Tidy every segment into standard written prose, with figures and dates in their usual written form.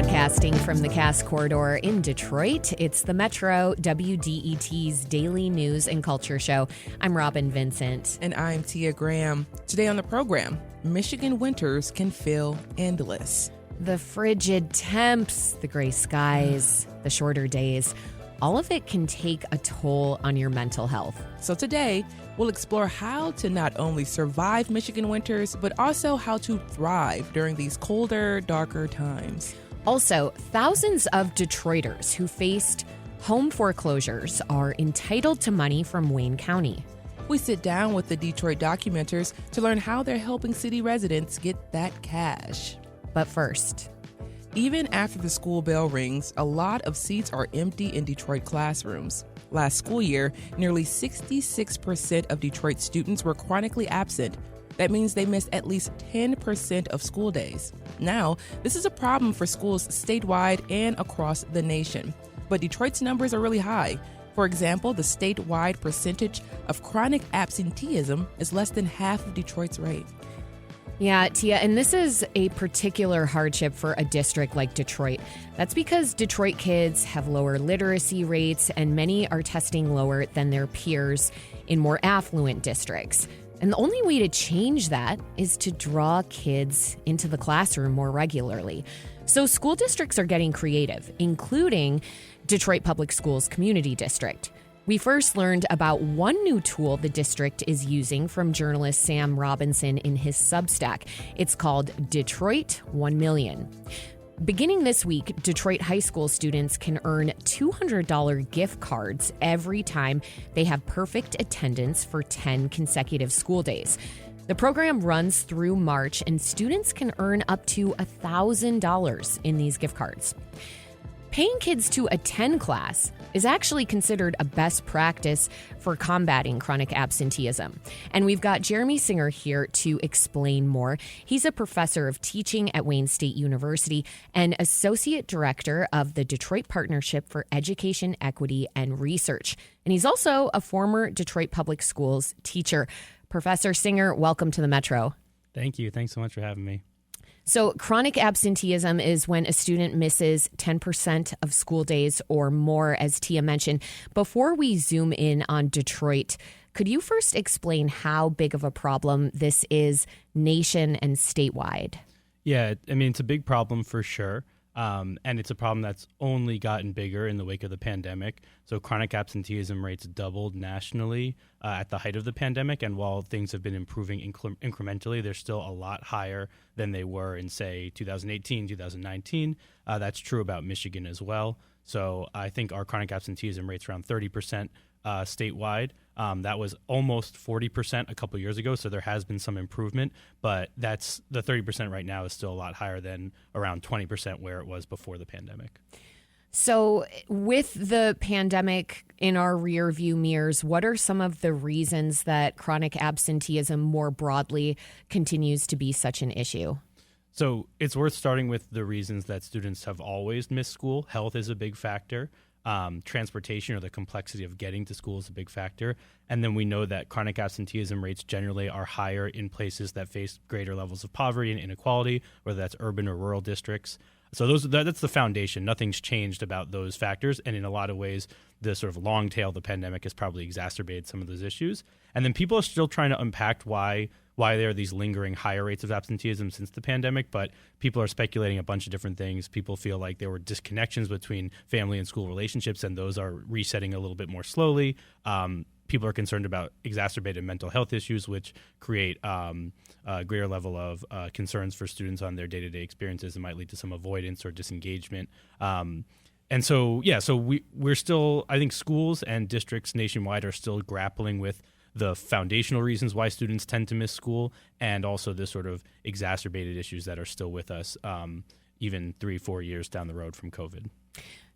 Broadcasting from the Cass Corridor in Detroit, it's the Metro WDET's daily news and culture show. I'm Robin Vincent. And I'm Tia Graham. Today on the program, Michigan winters can feel endless. The frigid temps, the gray skies, the shorter days, all of it can take a toll on your mental health. So today, we'll explore how to not only survive Michigan winters, but also how to thrive during these colder, darker times. Also, thousands of Detroiters who faced home foreclosures are entitled to money from Wayne County. We sit down with the Detroit Documenters to learn how they're helping city residents get that cash. But first, even after the school bell rings, a lot of seats are empty in Detroit classrooms. Last school year, nearly 66% of Detroit students were chronically absent. That means they missed at least 10% of school days. Now, this is a problem for schools statewide and across the nation. But Detroit's numbers are really high. For example, the statewide percentage of chronic absenteeism is less than half of Detroit's rate. Yeah, Tia, and this is a particular hardship for a district like Detroit. That's because Detroit kids have lower literacy rates and many are testing lower than their peers in more affluent districts. And the only way to change that is to draw kids into the classroom more regularly. So school districts are getting creative, including Detroit Public Schools Community District. We first learned about one new tool the district is using from journalist Sam Robinson in his Substack. It's called Detroit 1 Million. Beginning this week, Detroit high school students can earn $200 gift cards every time they have perfect attendance for 10 consecutive school days. The program runs through March, and students can earn up to $1,000 in these gift cards. Paying kids to attend class is actually considered a best practice for combating chronic absenteeism. And we've got Jeremy Singer here to explain more. He's a professor of teaching at Wayne State University and associate director of the Detroit Partnership for Education, Equity, and Research. And he's also a former Detroit Public Schools teacher. Professor Singer, welcome to the Metro. Thank you. Thanks so much for having me. So chronic absenteeism is when a student misses 10% of school days or more, as Tia mentioned. Before we zoom in on Detroit, could you first explain how big of a problem this is nation and statewide? Yeah, I mean, it's a big problem for sure. And it's a problem that's only gotten bigger in the wake of the pandemic. So chronic absenteeism rates doubled nationally at the height of the pandemic. And while things have been improving incrementally, they're still a lot higher than they were in, say, 2018, 2019. That's true about Michigan as well. So I think our chronic absenteeism rate's around 30% statewide. That was almost 40% a couple years ago, so there has been some improvement, but that's the 30% right now is still a lot higher than around 20% where it was before the pandemic. So with the pandemic in our rear view mirrors, what are some of the reasons that chronic absenteeism more broadly continues to be such an issue? So it's worth starting with the reasons that students have always missed school. Health is a big factor. Transportation or the complexity of getting to school is a big factor. And then we know that chronic absenteeism rates generally are higher in places that face greater levels of poverty and inequality, whether that's urban or rural districts. So that's the foundation. Nothing's changed about those factors. And in a lot of ways, the sort of long tail of the pandemic has probably exacerbated some of those issues. And then people are still trying to unpack why there are these lingering higher rates of absenteeism since the pandemic, but people are speculating a bunch of different things. People feel like there were disconnections between family and school relationships, and those are resetting a little bit more slowly. People are concerned about exacerbated mental health issues, which create a greater level of concerns for students on their day-to-day experiences and might lead to some avoidance or disengagement. And so we're still, I think schools and districts nationwide are still grappling with the foundational reasons why students tend to miss school, and also the sort of exacerbated issues that are still with us even 3-4 years down the road from COVID.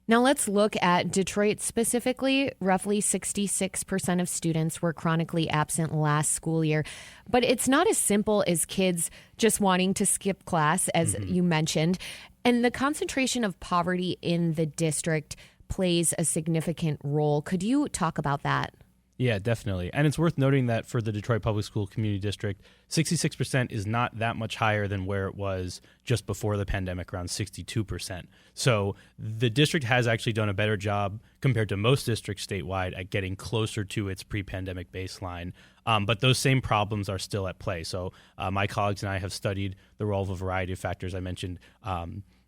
Now let's look at Detroit specifically. Roughly 66% of students were chronically absent last school year. But it's not as simple as kids just wanting to skip class, as you mentioned. And the concentration of poverty in the district plays a significant role. Could you talk about that? Yeah, definitely. And it's worth noting that for the Detroit Public School Community District, 66% is not that much higher than where it was just before the pandemic, around 62%. So the district has actually done a better job compared to most districts statewide at getting closer to its pre-pandemic baseline. But those same problems are still at play. So my colleagues and I have studied the role of a variety of factors. I mentioned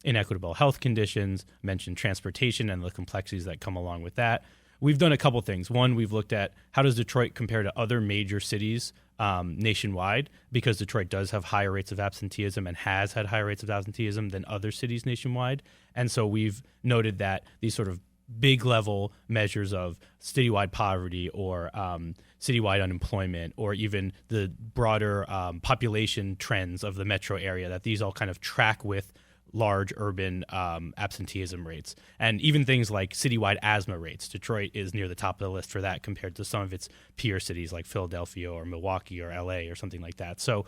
inequitable health conditions, mentioned transportation and the complexities that come along with that. We've done a couple things. One, we've looked at how does Detroit compare to other major cities nationwide, because Detroit does have higher rates of absenteeism and has had higher rates of absenteeism than other cities nationwide. And so we've noted that these sort of big level measures of citywide poverty or citywide unemployment, or even the broader population trends of the metro area, that these all kind of track with large urban absenteeism rates. And even things like citywide asthma rates. Detroit is near the top of the list for that compared to some of its peer cities like Philadelphia or Milwaukee or LA or something like that. So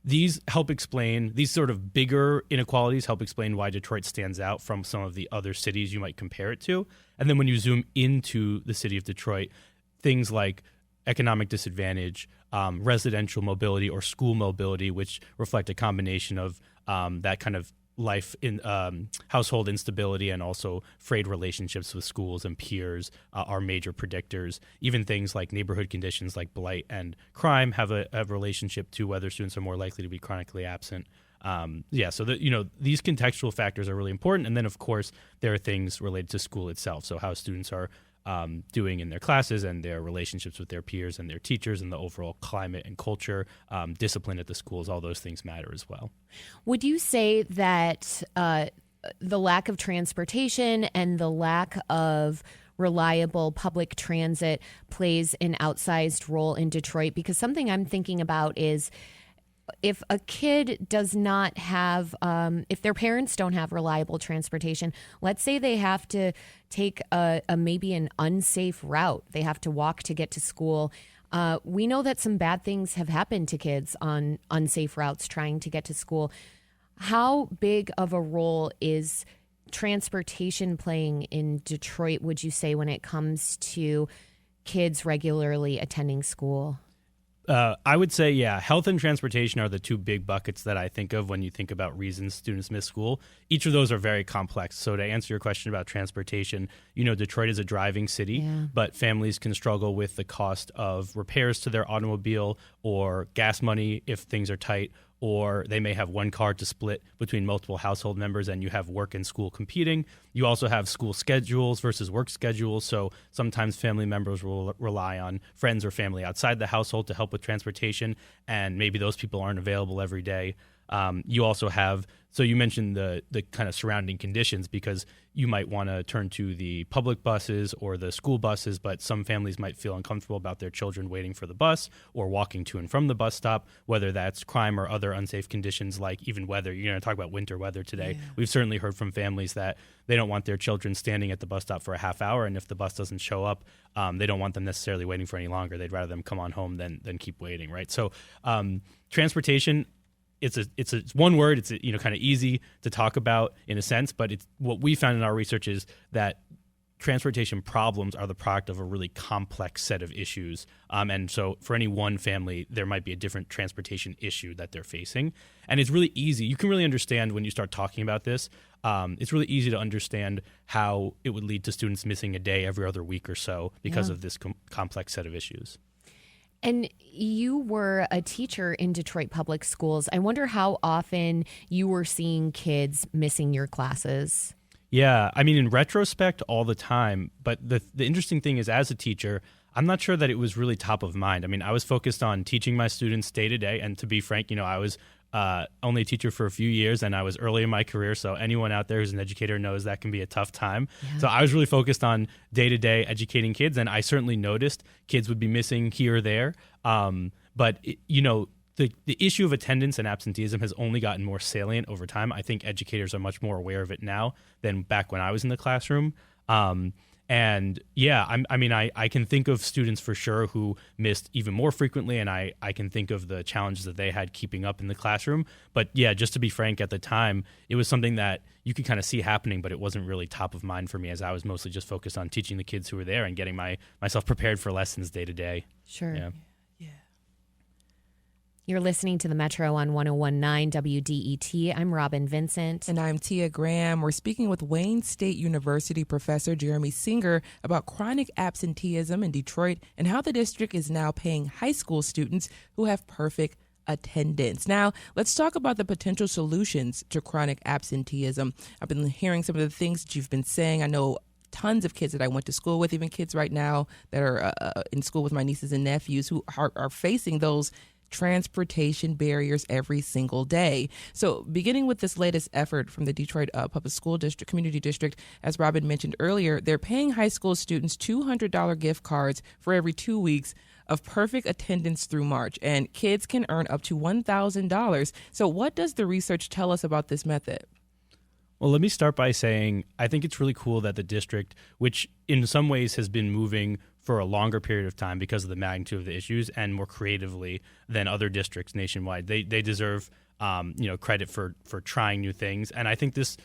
these help explain, these sort of bigger inequalities help explain why Detroit stands out from some of the other cities you might compare it to. And then when you zoom into the city of Detroit, things like economic disadvantage, residential mobility or school mobility, which reflect a combination of that kind of life in household instability and also frayed relationships with schools and peers are major predictors. Even things like neighborhood conditions like blight and crime have a relationship to whether students are more likely to be chronically absent. So these contextual factors are really important. And then, of course, there are things related to school itself. So how students are doing in their classes and their relationships with their peers and their teachers and the overall climate and culture, discipline at the schools, all those things matter as well. Would you say that the lack of transportation and the lack of reliable public transit plays an outsized role in Detroit? Because something I'm thinking about is if a kid does not have, if their parents don't have reliable transportation, let's say they have to take a maybe an unsafe route, they have to walk to get to school. We know that some bad things have happened to kids on unsafe routes trying to get to school. How big of a role is transportation playing in Detroit, would you say, when it comes to kids regularly attending school? I would say, health and transportation are the two big buckets that I think of when you think about reasons students miss school. Each of those are very complex. So to answer your question about transportation, Detroit is a driving city, but families can struggle with the cost of repairs to their automobile or gas money if things are tight, or they may have one car to split between multiple household members and you have work and school competing. You also have school schedules versus work schedules, so sometimes family members will rely on friends or family outside the household to help with transportation, and maybe those people aren't available every day. You also have, so you mentioned the kind of surrounding conditions, because you might want to turn to the public buses or the school buses, but some families might feel uncomfortable about their children waiting for the bus or walking to and from the bus stop, whether that's crime or other unsafe conditions like even weather. You're going to talk about winter weather today. Yeah. We've certainly heard from families that they don't want their children standing at the bus stop for a half hour, and if the bus doesn't show up, they don't want them necessarily waiting for any longer. They'd rather them come on home than keep waiting, right? So transportation, it's one word. It's kind of easy to talk about in a sense, but it's what we found in our research is that transportation problems are the product of a really complex set of issues. And so for any one family, there might be a different transportation issue that they're facing. And it's really easy. You can really understand when you start talking about this. It's really easy to understand how it would lead to students missing a day every other week or so because of this complex set of issues. And you were a teacher in Detroit Public Schools. I wonder how often you were seeing kids missing your classes. Yeah, I mean, in retrospect, all the time. But the interesting thing is, as a teacher, I'm not sure that it was really top of mind. I mean, I was focused on teaching my students day to day. And to be frank, I was only a teacher for a few years, and I was early in my career. So anyone out there who's an educator knows that can be a tough time. Yeah. So I was really focused on day-to-day educating kids, and I certainly noticed kids would be missing here or there. But the issue of attendance and absenteeism has only gotten more salient over time. I think educators are much more aware of it now than back when I was in the classroom. And yeah, I can think of students for sure who missed even more frequently, and I can think of the challenges that they had keeping up in the classroom. But yeah, just to be frank, at the time, it was something that you could kind of see happening, but it wasn't really top of mind for me, as I was mostly just focused on teaching the kids who were there and getting myself prepared for lessons day to day. Sure. Yeah. You're listening to the Metro on 101.9 WDET. I'm Robin Vincent. And I'm Tia Graham. We're speaking with Wayne State University professor Jeremy Singer about chronic absenteeism in Detroit and how the district is now paying high school students who have perfect attendance. Now, let's talk about the potential solutions to chronic absenteeism. I've been hearing some of the things that you've been saying. I know tons of kids that I went to school with, even kids right now that are in school with my nieces and nephews who are facing those transportation barriers every single day. So beginning with this latest effort from the Detroit Public School District, Community District, as Robin mentioned earlier, they're paying high school students $200 gift cards for every 2 weeks of perfect attendance through March, and kids can earn up to $1,000. So what does the research tell us about this method? Well, let me start by saying I think it's really cool that the district, which in some ways has been moving for a longer period of time because of the magnitude of the issues and more creatively than other districts nationwide, they deserve credit for trying new things. And I think this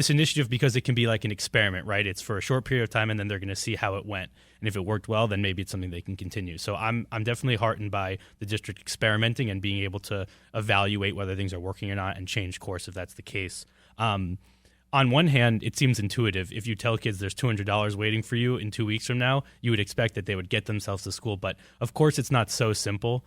initiative, because it can be like an experiment, right? It's for a short period of time, and then they're going to see how it went. And if it worked well, then maybe it's something they can continue. So I'm definitely heartened by the district experimenting and being able to evaluate whether things are working or not and change course if that's the case. On one hand, it seems intuitive. If you tell kids there's $200 waiting for you in 2 weeks from now, you would expect that they would get themselves to school. But of course, it's not so simple.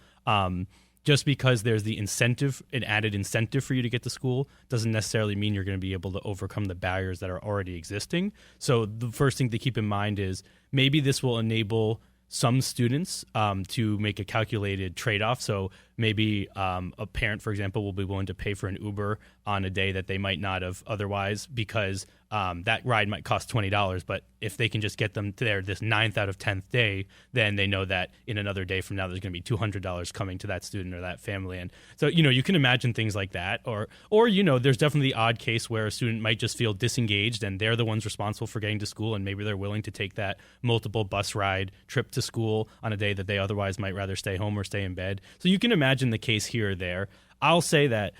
Just because there's the incentive, an added incentive for you to get to school, doesn't necessarily mean you're going to be able to overcome the barriers that are already existing. So the first thing to keep in mind is maybe this will enable some students to make a calculated trade-off. So maybe a parent, for example, will be willing to pay for an Uber on a day that they might not have otherwise because that ride might cost $20. But if they can just get them there this 9th out of 10th day, then they know that in another day from now, there's going to be $200 coming to that student or that family. And so, you can imagine things like that. Or there's definitely the odd case where a student might just feel disengaged and they're the ones responsible for getting to school. And maybe they're willing to take that multiple bus ride trip to school on a day that they otherwise might rather stay home or stay in bed. So you can imagine the case here or there. I'll say that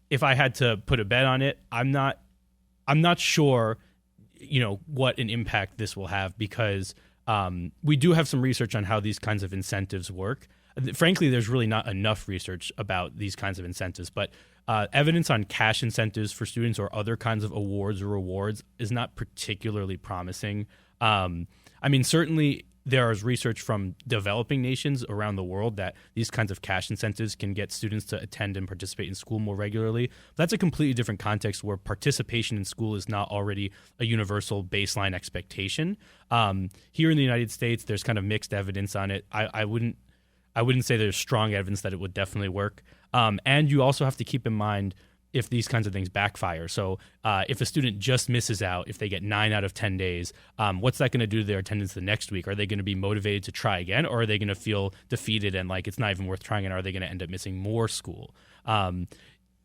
if I had to put a bet on it, I'm not sure, what an impact this will have because we do have some research on how these kinds of incentives work. Frankly, there's really not enough research about these kinds of incentives, but evidence on cash incentives for students or other kinds of awards or rewards is not particularly promising. Certainly there is research from developing nations around the world that these kinds of cash incentives can get students to attend and participate in school more regularly. That's a completely different context where participation in school is not already a universal baseline expectation. Here in the United States, there's kind of mixed evidence on it. I wouldn't say there's strong evidence that it would definitely work. And you also have to keep in mind if these kinds of things backfire. So if a student just misses out, if they get 9 out of 10 days, what's that going to do to their attendance the next week? Are they going to be motivated to try again, or are they going to feel defeated and like it's not even worth trying, and are they going to end up missing more school? So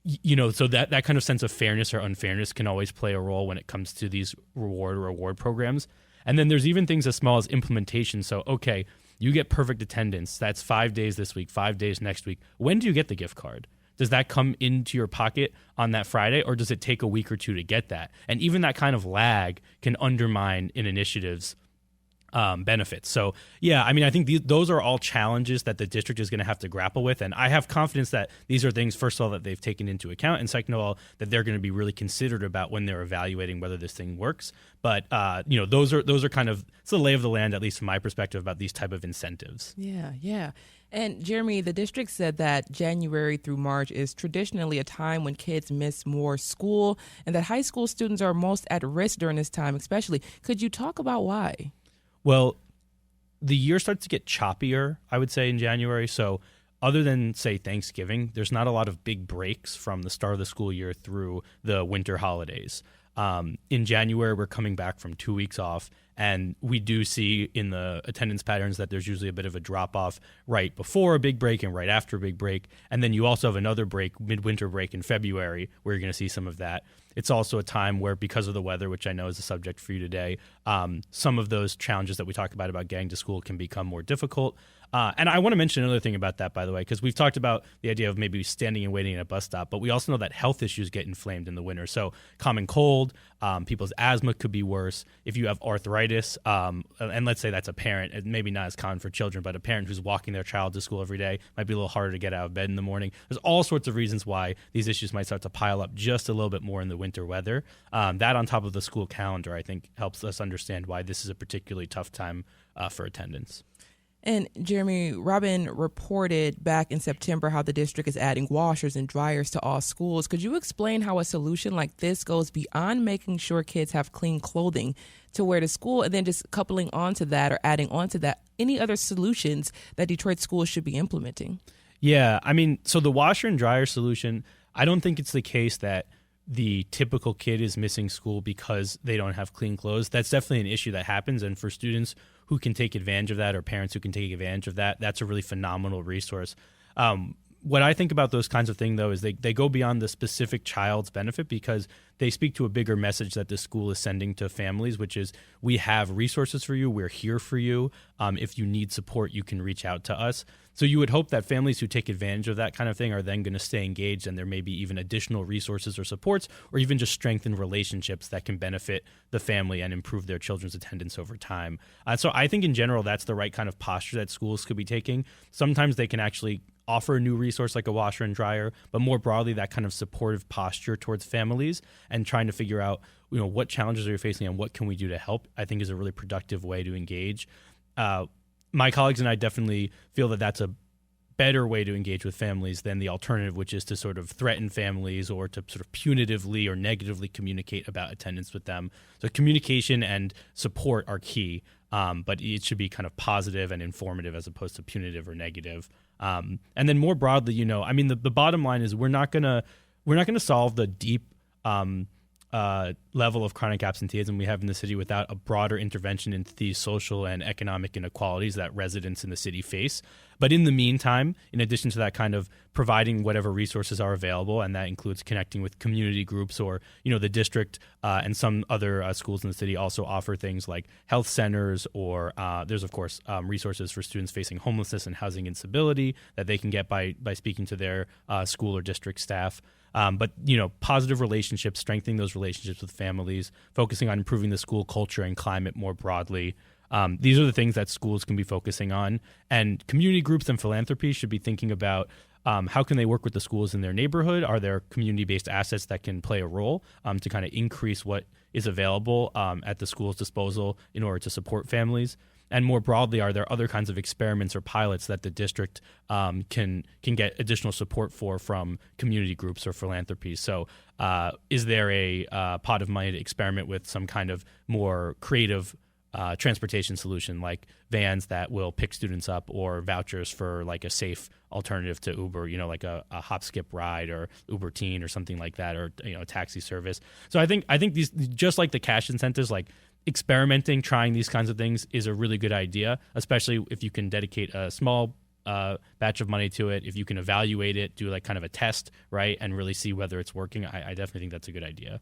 that kind of sense of fairness or unfairness can always play a role when it comes to these reward programs. And then there's even things as small as implementation. So, okay, you get perfect attendance. That's 5 days this week, 5 days next week. When do you get the gift card? Does that come into your pocket on that Friday, or does it take a week or two to get that? And even that kind of lag can undermine an initiative's benefits. So, yeah, I think those are all challenges that the district is going to have to grapple with. And I have confidence that these are things, first of all, that they've taken into account, and second of all, that they're going to be really considerate about when they're evaluating whether this thing works. But, those are kind of, it's the lay of the land, at least from my perspective, about these type of incentives. Yeah. And Jeremy, the district said that January through March is traditionally a time when kids miss more school and that high school students are most at risk during this time, especially. Could you talk about why? Well, the year starts to get choppier, I would say, in January. So other than, say, Thanksgiving, there's not a lot of big breaks from the start of the school year through the winter holidays. In January, we're coming back from 2 weeks off, and we do see in the attendance patterns that there's usually a bit of a drop-off right before a big break and right after a big break. And then you also have another break, midwinter break in February, where you're going to see some of that. It's also a time where, because of the weather, which I know is a subject for you today, some of those challenges that we talked about getting to school can become more difficult. And I want to mention another thing about that, by the way, because we've talked about the idea of maybe standing and waiting at a bus stop, but we also know that health issues get inflamed in the winter. So common cold, people's asthma could be worse. If you have arthritis, and let's say that's a parent, and maybe not as common for children, but a parent who's walking their child to school every day, might be a little harder to get out of bed in the morning. There's all sorts of reasons why these issues might start to pile up just a little bit more in the winter weather. That on top of the school calendar, I think, helps us understand why this is a particularly tough time for attendance. And Jeremy, Robin reported back in September how the district is adding washers and dryers to all schools. Could you explain how a solution like this goes beyond making sure kids have clean clothing to wear to school, and then just coupling onto that or adding onto that any other solutions that Detroit schools should be implementing? Yeah, I mean, so the washer and dryer solution, I don't think it's the case that the typical kid is missing school because they don't have clean clothes. That's definitely an issue that happens. And for students who can take advantage of that, or parents who can take advantage of that, that's a really phenomenal resource. What I think about those kinds of things, though, is they go beyond the specific child's benefit, because they speak to a bigger message that the school is sending to families, which is, we have resources for you. We're here for you. If you need support, you can reach out to us. So you would hope that families who take advantage of that kind of thing are then going to stay engaged, and there may be even additional resources or supports, or even just strengthen relationships that can benefit the family and improve their children's attendance over time. So I think in general, that's the right kind of posture that schools could be taking. Sometimes they can actually offer a new resource like a washer and dryer, but more broadly, that kind of supportive posture towards families and trying to figure out, what challenges are you facing and what can we do to help, I think is a really productive way to engage. My colleagues and I definitely feel that that's a better way to engage with families than the alternative, which is to sort of threaten families or to sort of punitively or negatively communicate about attendance with them. So communication and support are key, but it should be kind of positive and informative as opposed to punitive or negative. And then more broadly, the bottom line is we're not gonna solve the deep level of chronic absenteeism we have in the city without a broader intervention into these social and economic inequalities that residents in the city face. But in the meantime, in addition to that, kind of providing whatever resources are available, and that includes connecting with community groups, or, the district and some other schools in the city also offer things like health centers, or there's, of course, resources for students facing homelessness and housing instability that they can get by speaking to their school or district staff. But positive relationships, strengthening those relationships with families, focusing on improving the school culture and climate more broadly. These are the things that schools can be focusing on. And community groups and philanthropy should be thinking about how can they work with the schools in their neighborhood? Are there community-based assets that can play a role to kind of increase what is available at the school's disposal in order to support families? And more broadly, are there other kinds of experiments or pilots that the district can get additional support for from community groups or philanthropy? So is there a pot of money to experiment with some kind of more creative transportation solution, like vans that will pick students up, or vouchers for like a safe alternative to Uber, like a hop skip ride or Uber Teen or something like that, or a taxi service. So I think these, just like the cash incentives, like experimenting, trying these kinds of things is a really good idea, especially if you can dedicate a small batch of money to it. If you can evaluate it, do like kind of a test, right, and really see whether it's working, I definitely think that's a good idea.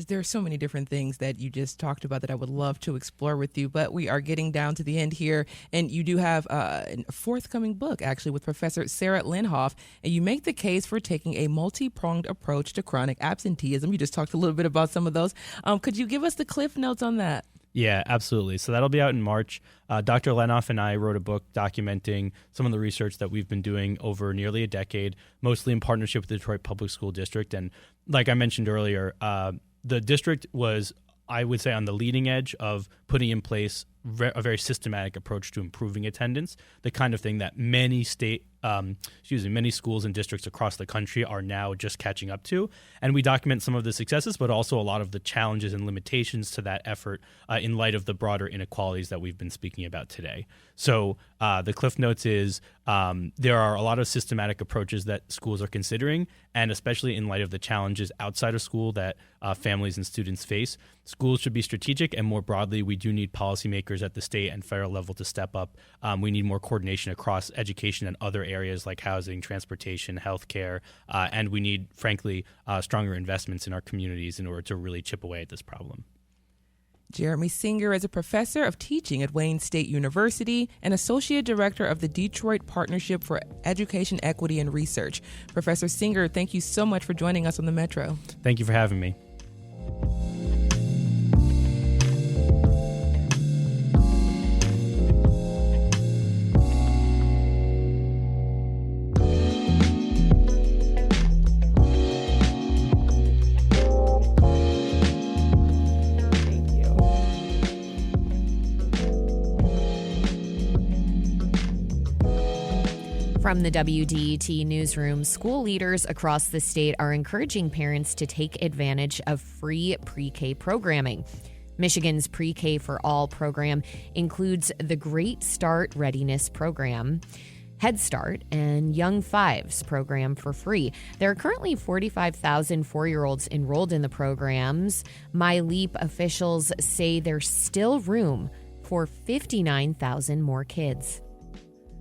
There are so many different things that you just talked about that I would love to explore with you, but we are getting down to the end here. And you do have a forthcoming book, actually, with Professor Sarah Linhoff, and you make the case for taking a multi-pronged approach to chronic absenteeism. You just talked a little bit about some of those. Could you give us the cliff notes on that? Yeah, absolutely. So that'll be out in March. Dr. Linhoff and I wrote a book documenting some of the research that we've been doing over nearly a decade, mostly in partnership with the Detroit Public School District. And like I mentioned earlier, the district was, I would say, on the leading edge of putting in place a very systematic approach to improving attendance, the kind of thing that many state many schools and districts across the country are now just catching up to. And we document some of the successes, but also a lot of the challenges and limitations to that effort in light of the broader inequalities that we've been speaking about today. So the Cliff Notes is there are a lot of systematic approaches that schools are considering, and especially in light of the challenges outside of school that families and students face, schools should be strategic, and more broadly, we do need policymakers at the state and federal level to step up. We need more coordination across education and other areas like housing, transportation, healthcare, and we need, frankly, stronger investments in our communities in order to really chip away at this problem. Jeremy Singer is a professor of teaching at Wayne State University and associate director of the Detroit Partnership for Education Equity and Research. Professor Singer, thank you so much for joining us on the Metro. Thank you for having me. From the WDET newsroom, school leaders across the state are encouraging parents to take advantage of free pre-K programming. Michigan's Pre-K for All program includes the Great Start Readiness Program, Head Start, and Young Fives program for free. There are currently 45,000 4-year-olds enrolled in the programs. MyLeap officials say there's still room for 59,000 more kids.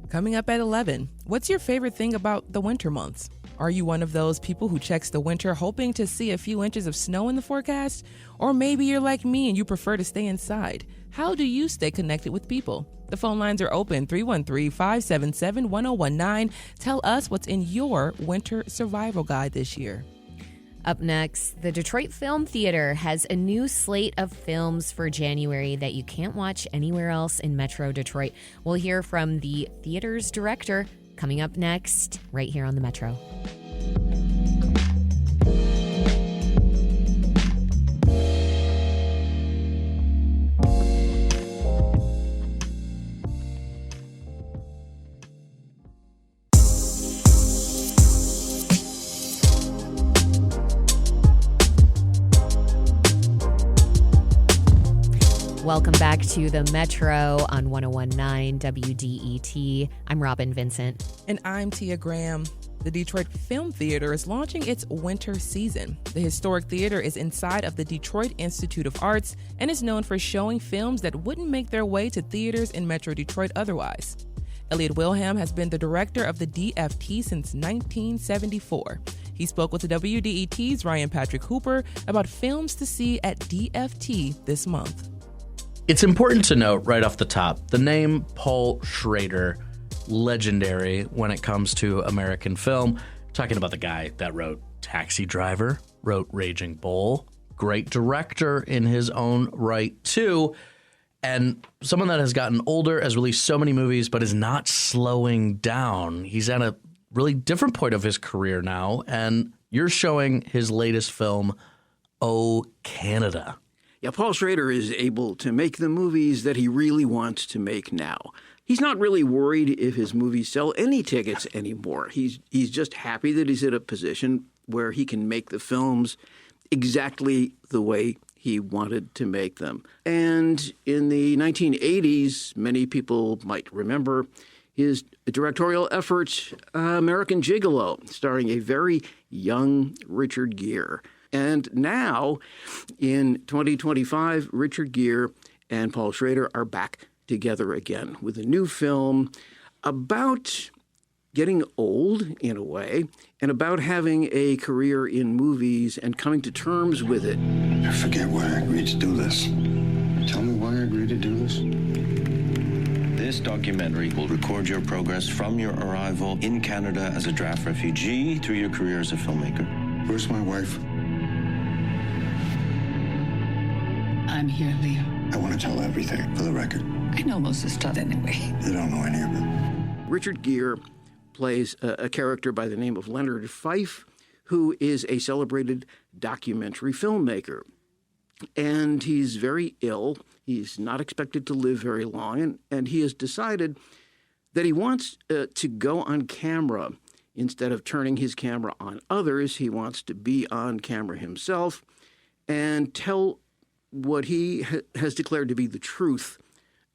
Coming up at 11, what's your favorite thing about the winter months? Are you one of those people who checks the winter hoping to see a few inches of snow in the forecast? Or maybe you're like me and you prefer to stay inside. How do you stay connected with people? The phone lines are open, 313-577-1019. Tell us what's in your winter survival guide this year. Up next, the Detroit Film Theater has a new slate of films for January that you can't watch anywhere else in Metro Detroit. We'll hear from the theater's director coming up next, right here on the Metro. Welcome back to the Metro on 101.9 WDET. I'm Robin Vincent. And I'm Tia Graham. The Detroit Film Theater is launching its winter season. The historic theater is inside of the Detroit Institute of Arts and is known for showing films that wouldn't make their way to theaters in Metro Detroit otherwise. Elliot Wilhelm has been the director of the DFT since 1974. He spoke with the WDET's Ryan Patrick Hooper about films to see at DFT this month. It's important to note right off the top, the name Paul Schrader, legendary when it comes to American film. Talking about the guy that wrote Taxi Driver, wrote Raging Bull, great director in his own right too, and someone that has gotten older, has released so many movies, but is not slowing down. He's at a really different point of his career now, and you're showing his latest film, Oh, Canada. Yeah, Paul Schrader is able to make the movies that he really wants to make now. He's not really worried if his movies sell any tickets anymore. He's just happy that he's at a position where he can make the films exactly the way he wanted to make them. And in the 1980s, many people might remember his directorial effort, American Gigolo, starring a very young Richard Gere. And now, in 2025, Richard Gere and Paul Schrader are back together again with a new film about getting old, in a way, and about having a career in movies and coming to terms with it. I forget why I agreed to do this. Tell me why I agreed to do this. This documentary will record your progress from your arrival in Canada as a draft refugee through your career as a filmmaker. Where's my wife? I'm here, Leo. I want to tell everything, for the record. I know most of the stuff anyway. You don't know any of it. Richard Gere plays a character by the name of Leonard Fife, who is a celebrated documentary filmmaker. And he's very ill. He's not expected to live very long. And he has decided that he wants to go on camera. Instead of turning his camera on others, he wants to be on camera himself and tell what he has declared to be the truth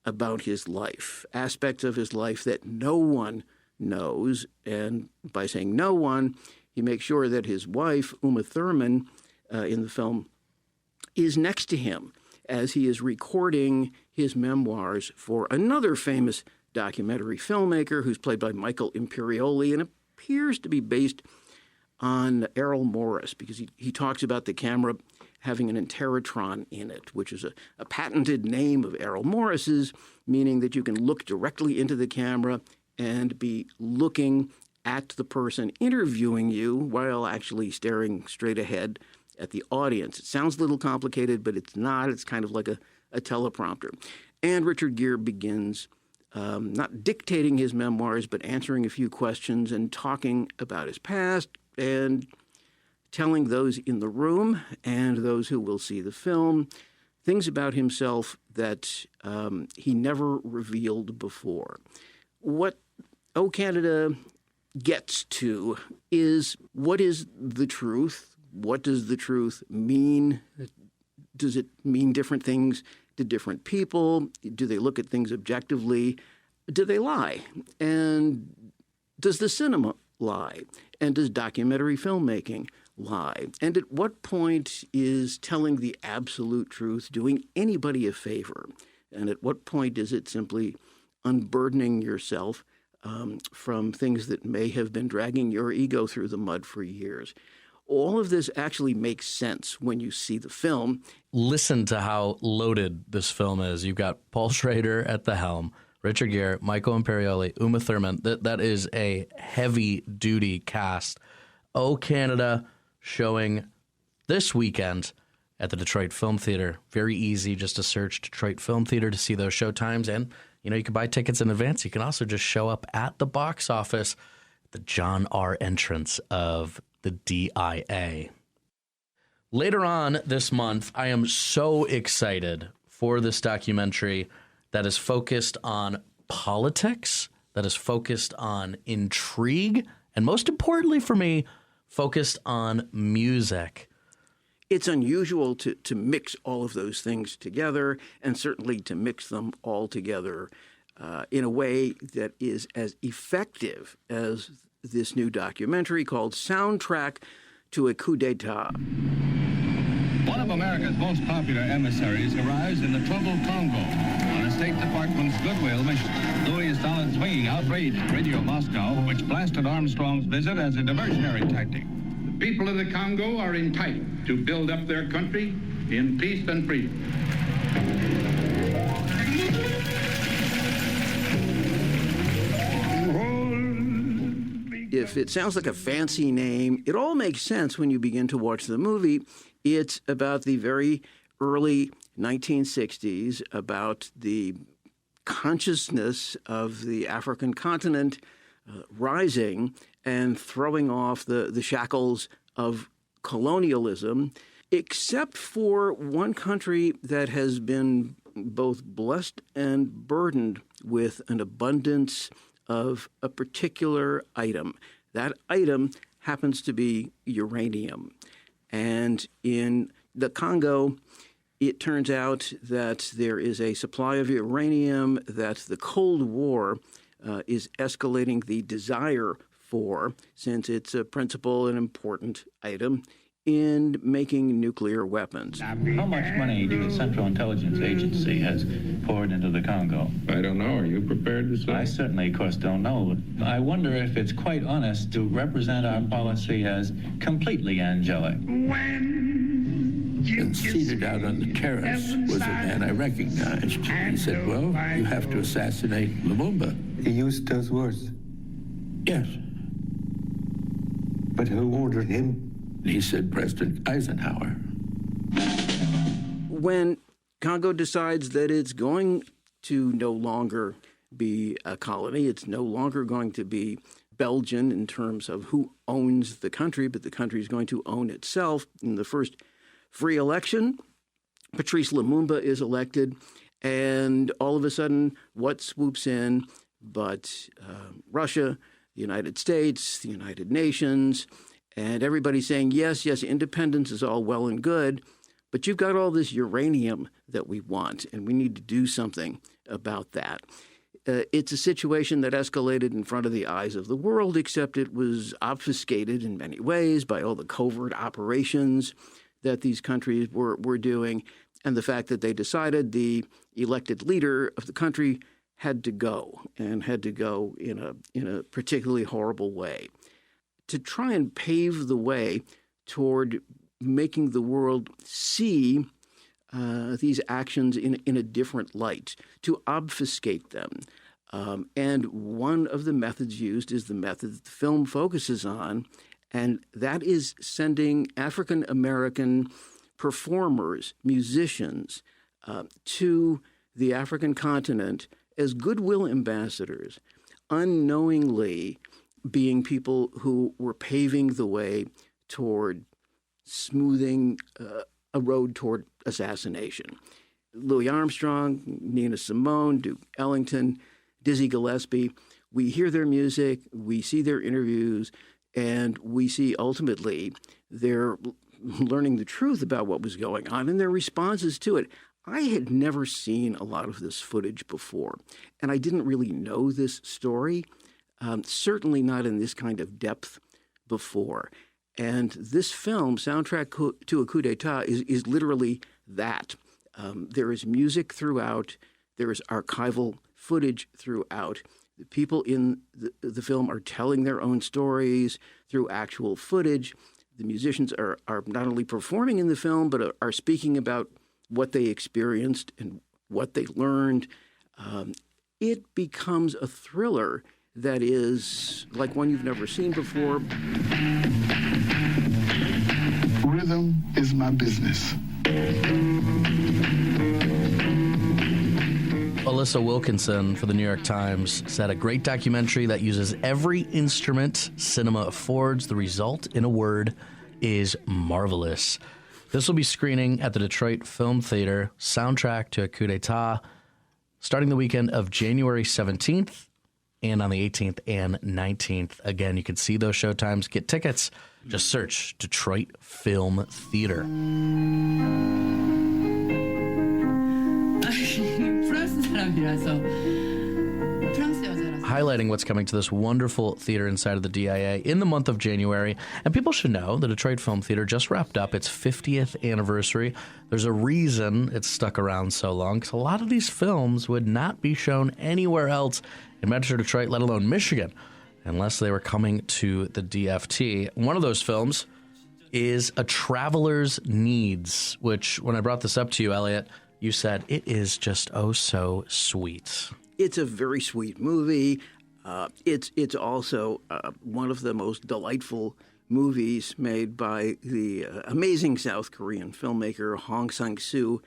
about his life, aspects of his life that no one knows. And by saying no one, he makes sure that his wife, Uma Thurman, in the film, is next to him as he is recording his memoirs for another famous documentary filmmaker who's played by Michael Imperioli and appears to be based on Errol Morris, because he talks about the camera having an interrotron in it, which is a patented name of Errol Morris's, meaning that you can look directly into the camera and be looking at the person interviewing you while actually staring straight ahead at the audience. It sounds a little complicated, but it's not. It's kind of like a teleprompter. And Richard Gere begins not dictating his memoirs, but answering a few questions and talking about his past and telling those in the room and those who will see the film things about himself that he never revealed before. What O Canada gets to is, what is the truth? What does the truth mean? Does it mean different things to different people? Do they look at things objectively? Do they lie? And does the cinema lie? And does documentary filmmaking lie? And at what point is telling the absolute truth doing anybody a favor? And at what point is it simply unburdening yourself from things that may have been dragging your ego through the mud for years? All of this actually makes sense when you see the film. Listen to how loaded this film is. You've got Paul Schrader at the helm, Richard Gere, Michael Imperioli, Uma Thurman. That is a heavy-duty cast. O Canada showing this weekend at the Detroit Film Theater. Very easy just to search Detroit Film Theater to see those show times. And, you can buy tickets in advance. You can also just show up at the box office, the John R. entrance of the DIA. Later on this month, I am so excited for this documentary that is focused on politics, that is focused on intrigue, and most importantly for me, focused on music. It's unusual to mix all of those things together, and certainly to mix them all together in a way that is as effective as this new documentary called Soundtrack to a Coup d'etat. One of America's most popular emissaries arrives in the troubled Congo on a State Department's goodwill mission. Louis Stalin's swinging outraged Radio Moscow, which blasted Armstrong's visit as a diversionary tactic. The people of the Congo are entitled to build up their country in peace and freedom. If it sounds like a fancy name, it all makes sense when you begin to watch the movie. It's about the very early 1960s, about the consciousness of the African continent rising and throwing off the shackles of colonialism, except for one country that has been both blessed and burdened with an abundance of a particular item. That item happens to be uranium. And in the Congo, it turns out that there is a supply of uranium that the Cold War is escalating the desire for, since it's a principal and important item in making nuclear weapons. How much money do the Central Intelligence Agency has poured into the Congo? I don't know. Are you prepared to say? I certainly, of course, don't know. But I wonder if it's quite honest to represent our policy as completely angelic. And seated out on the terrace was a man I recognized. He said, well, you have to assassinate Lumumba. He used those words? Yes. But who ordered him? He said President Eisenhower. When Congo decides that it's going to no longer be a colony, it's no longer going to be Belgian in terms of who owns the country, but the country is going to own itself. In the first free election, Patrice Lumumba is elected, and all of a sudden, what swoops in but Russia, the United States, the United Nations, and everybody's saying, yes, independence is all well and good, but you've got all this uranium that we want, and we need to do something about that. It's a situation that escalated in front of the eyes of the world, except it was obfuscated in many ways by all the covert operations that these countries were doing, and the fact that they decided the elected leader of the country had to go, and had to go in a particularly horrible way. To try and pave the way toward making the world see these actions in a different light, to obfuscate them. And one of the methods used is the method that the film focuses on, and that is sending African American performers, musicians, to the African continent as goodwill ambassadors, unknowingly being people who were paving the way toward smoothing a road toward assassination. Louis Armstrong, Nina Simone, Duke Ellington, Dizzy Gillespie, we hear their music, we see their interviews, and we see ultimately their learning the truth about what was going on and their responses to it. I had never seen a lot of this footage before, and I didn't really know this story, certainly not in this kind of depth before. And this film, Soundtrack to a Coup d'etat, is literally that. There is music throughout. There is archival footage throughout. The people in the film are telling their own stories through actual footage. The musicians are not only performing in the film, but are speaking about what they experienced and what they learned. It becomes a thriller that is like one you've never seen before. Rhythm is my business. Alyssa Wilkinson for the New York Times said a great documentary that uses every instrument cinema affords. The result, in a word, is marvelous. This will be screening at the Detroit Film Theater, Soundtrack to a Coup d'etat, starting the weekend of January 17th and on the 18th and 19th. Again, you can see those showtimes. Get tickets. Just search Detroit Film Theater. Highlighting what's coming to this wonderful theater inside of the DIA in the month of January. And people should know the Detroit Film Theater just wrapped up its 50th anniversary. There's a reason it's stuck around so long, because a lot of these films would not be shown anywhere else in Metro Detroit, let alone Michigan, unless they were coming to the DFT. One of those films is A Traveler's Needs, which when I brought this up to you, Elliot, you said it is just oh so sweet. It's a very sweet movie. It's also one of the most delightful movies made by the amazing South Korean filmmaker Hong Sang-soo,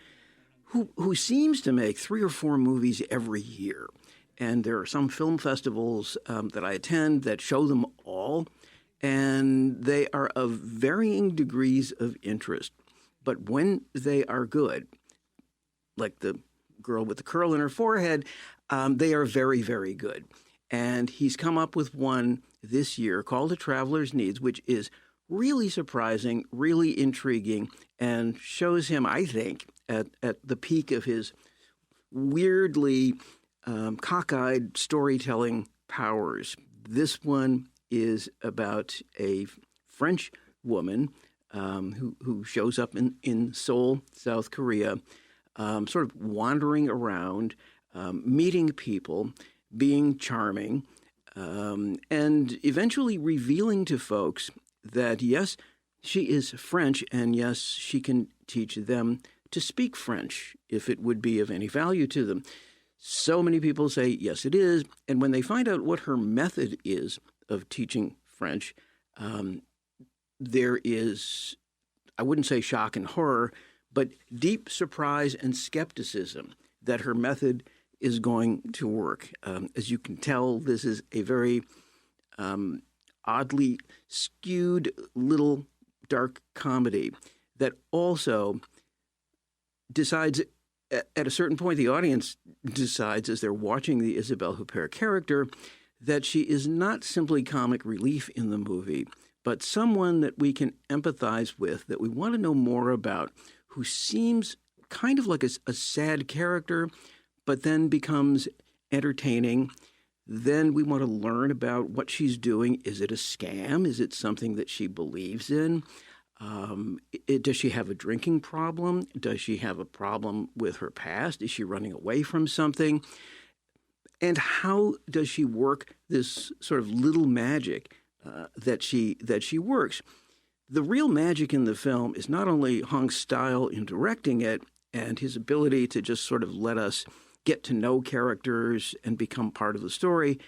who seems to make 3 or 4 movies every year. And there are some film festivals that I attend that show them all, and they are of varying degrees of interest. But when they are good, like the girl with the curl in her forehead, they are very, very good. And he's come up with one this year called A Traveler's Needs, which is really surprising, really intriguing, and shows him, I think, at the peak of his weirdly cockeyed storytelling powers. This one is about a French woman who shows up in Seoul, South Korea, sort of wandering around, meeting people, being charming, and eventually revealing to folks that, yes, she is French, and yes, she can teach them to speak French if it would be of any value to them. So many people say, yes, it is. And when they find out what her method is of teaching French, there is, I wouldn't say shock and horror, but deep surprise and skepticism that her method is going to work. As you can tell, this is a very oddly skewed little dark comedy that also decides at a certain point, the audience decides as they're watching the Isabelle Huppert character that she is not simply comic relief in the movie, but someone that we can empathize with, that we want to know more about, who seems kind of like a sad character, but then becomes entertaining. Then we want to learn about what she's doing. Is it a scam? Is it something that she believes in? Does she have a drinking problem? Does she have a problem with her past? Is she running away from something? And how does she work this sort of little magic that she works? The real magic in the film is not only Hong's style in directing it and his ability to just sort of let us get to know characters and become part of the story,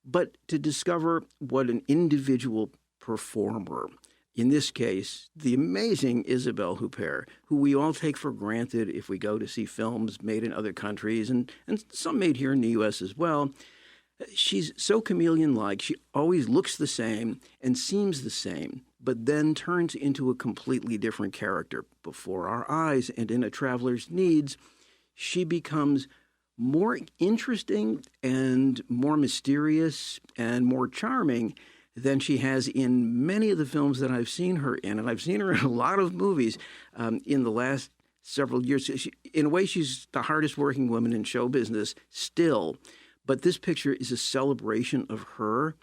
but to discover what an individual performer, in this case, the amazing Isabelle Huppert, who we all take for granted if we go to see films made in other countries and some made here in the U.S. as well. She's so chameleon-like. She always looks the same and seems the same, but then turns into a completely different character before our eyes. And in A Traveler's Needs, she becomes more interesting and more mysterious and more charming than she has in many of the films that I've seen her in. And I've seen her in a lot of movies in the last several years. In a way, she's the hardest working woman in show business still. But this picture is a celebration of her,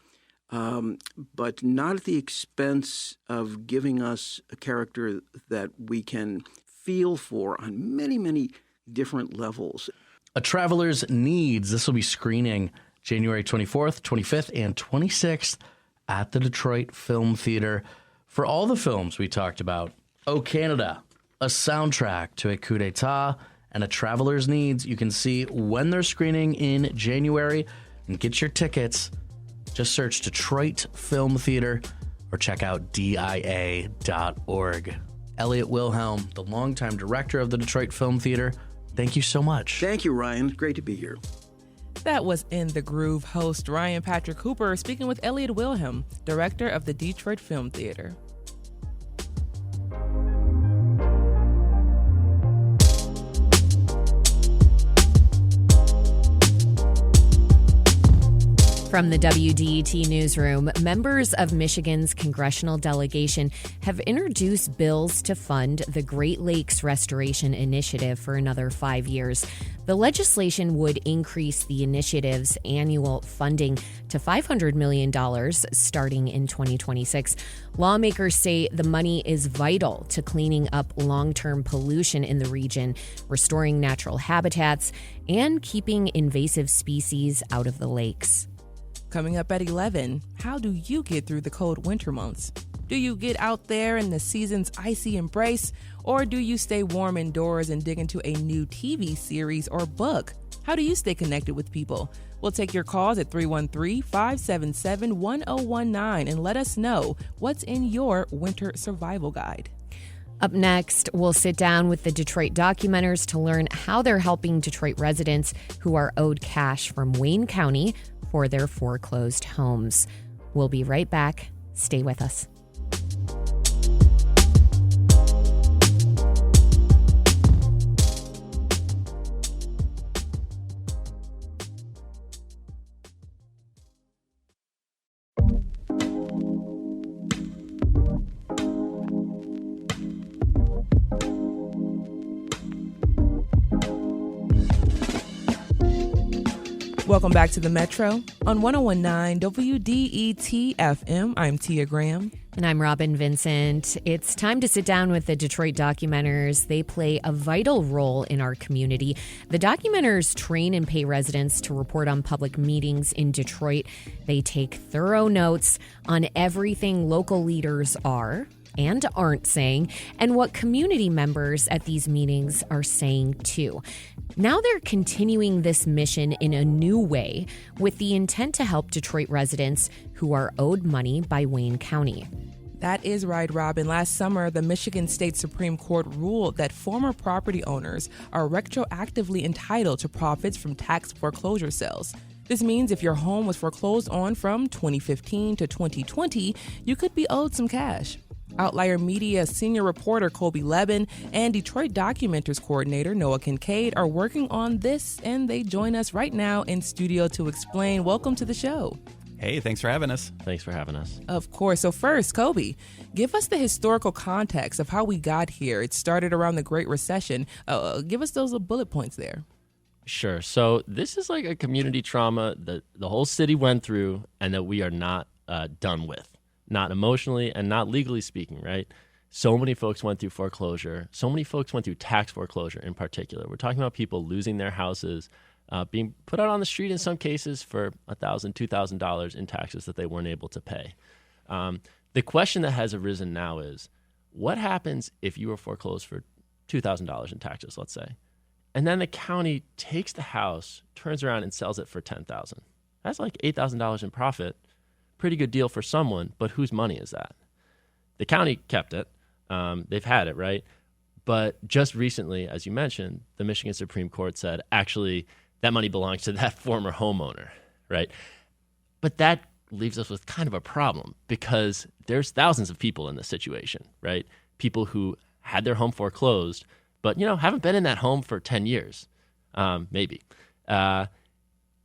but not at the expense of giving us a character that we can feel for on many, many different levels. A Traveler's Needs. This will be screening January 24th, 25th, and 26th at the Detroit Film Theater. For all the films we talked about, O Canada, a soundtrack to a coup d'etat, and A Traveler's Needs, you can see when they're screening in January and get your tickets. Just search Detroit Film Theater or check out DIA.org. Elliot Wilhelm, the longtime director of the Detroit Film Theater, thank you so much. Thank you, Ryan. Great to be here. That was In the Groove host Ryan Patrick Hooper speaking with Elliot Wilhelm, director of the Detroit Film Theater. From the WDET newsroom, members of Michigan's congressional delegation have introduced bills to fund the Great Lakes Restoration Initiative for another 5 years. The legislation would increase the initiative's annual funding to $500 million starting in 2026. Lawmakers say the money is vital to cleaning up long-term pollution in the region, restoring natural habitats, and keeping invasive species out of the lakes. Coming up at 11, how do you get through the cold winter months? Do you get out there in the season's icy embrace, or do you stay warm indoors and dig into a new TV series or book? How do you stay connected with people? We'll take your calls at 313-577-1019 and let us know what's in your winter survival guide. Up next, we'll sit down with the Detroit Documenters to learn how they're helping Detroit residents who are owed cash from Wayne County for their foreclosed homes. We'll be right back. Stay with us. Welcome back to the Metro on 1019 WDET FM. I'm Tia Graham. And I'm Robin Vincent. It's time to sit down with the Detroit Documenters. They play a vital role in our community. The Documenters train and pay residents to report on public meetings in Detroit. They take thorough notes on everything local leaders are and aren't saying, and what community members at these meetings are saying too. Now they're continuing this mission in a new way with the intent to help Detroit residents who are owed money by Wayne County. That is right, Robin. Last summer, the Michigan State Supreme Court ruled that former property owners are retroactively entitled to profits from tax foreclosure sales. This means if your home was foreclosed on from 2015 to 2020, you could be owed some cash. Outlier Media senior reporter Colby Leben and Detroit Documenters coordinator Noah Kincaid are working on this, and they join us right now in studio to explain. Welcome to the show. Hey, thanks for having us. Thanks for having us. Of course. So first, Colby, give us the historical context of how we got here. It started around the Great Recession. Give us those bullet points there. Sure. So this is like a community trauma that the whole city went through and that we are not done with, not emotionally and not legally speaking, right? So many folks went through foreclosure. So many folks went through tax foreclosure in particular. We're talking about people losing their houses, being put out on the street in some cases for $1,000, $2,000 in taxes that they weren't able to pay. The question that has arisen now is, what happens if you were foreclosed for $2,000 in taxes, let's say, and then the county takes the house, turns around and sells it for $10,000? That's like $8,000 in profit. Pretty good deal for someone, but whose money is that? The county kept it. They've had it, right? But just recently, as you mentioned, the Michigan Supreme Court said, actually, that money belongs to that former homeowner, right? But that leaves us with kind of a problem because there's thousands of people in this situation, right? People who had their home foreclosed, but, haven't been in that home for 10 years, maybe. And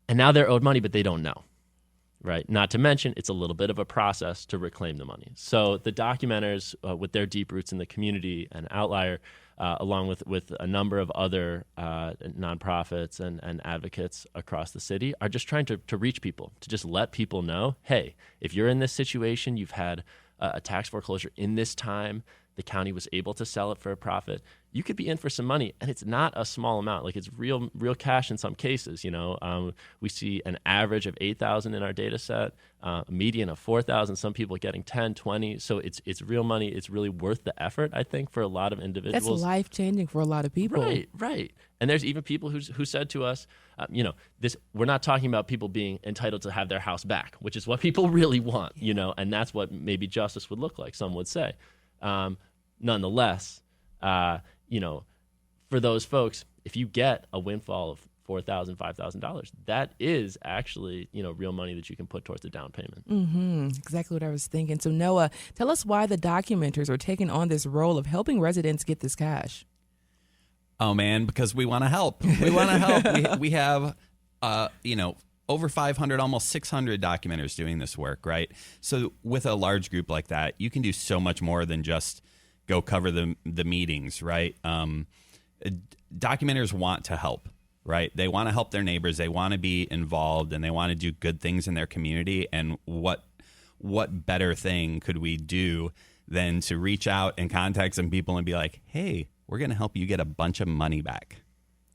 now they're owed money, but they don't know, right? Not to mention, it's a little bit of a process to reclaim the money. So the documenters, with their deep roots in the community and Outlier, along with a number of other nonprofits and advocates across the city, are just trying to reach people, to just let people know, hey, if you're in this situation, you've had a tax foreclosure in this time, the county was able to sell it for a profit, you could be in for some money, and it's not a small amount. Like, it's real cash in some cases. We see an average of $8,000 in our data set, a median of $4,000. Some people getting $10,000, $20,000. So it's real money. It's really worth the effort, I think, for a lot of individuals. That's life changing for a lot of people. Right. And there's even people who said to us, this. We're not talking about people being entitled to have their house back, which is what people really want. And that's what maybe justice would look like. Some would say. Nonetheless, for those folks, if you get a windfall of $4,000, $5,000, that is actually, real money that you can put towards the down payment. Mm-hmm. Exactly what I was thinking. So Noah, tell us why the documenters are taking on this role of helping residents get this cash. Oh man, because we want to help. We want to help. We have, over 500, almost 600 documenters doing this work, right? So with a large group like that, you can do so much more than just go cover the meetings, right? Documenters want to help, right? They want to help their neighbors. They want to be involved, and they want to do good things in their community. And what better thing could we do than to reach out and contact some people and be like, hey, we're going to help you get a bunch of money back.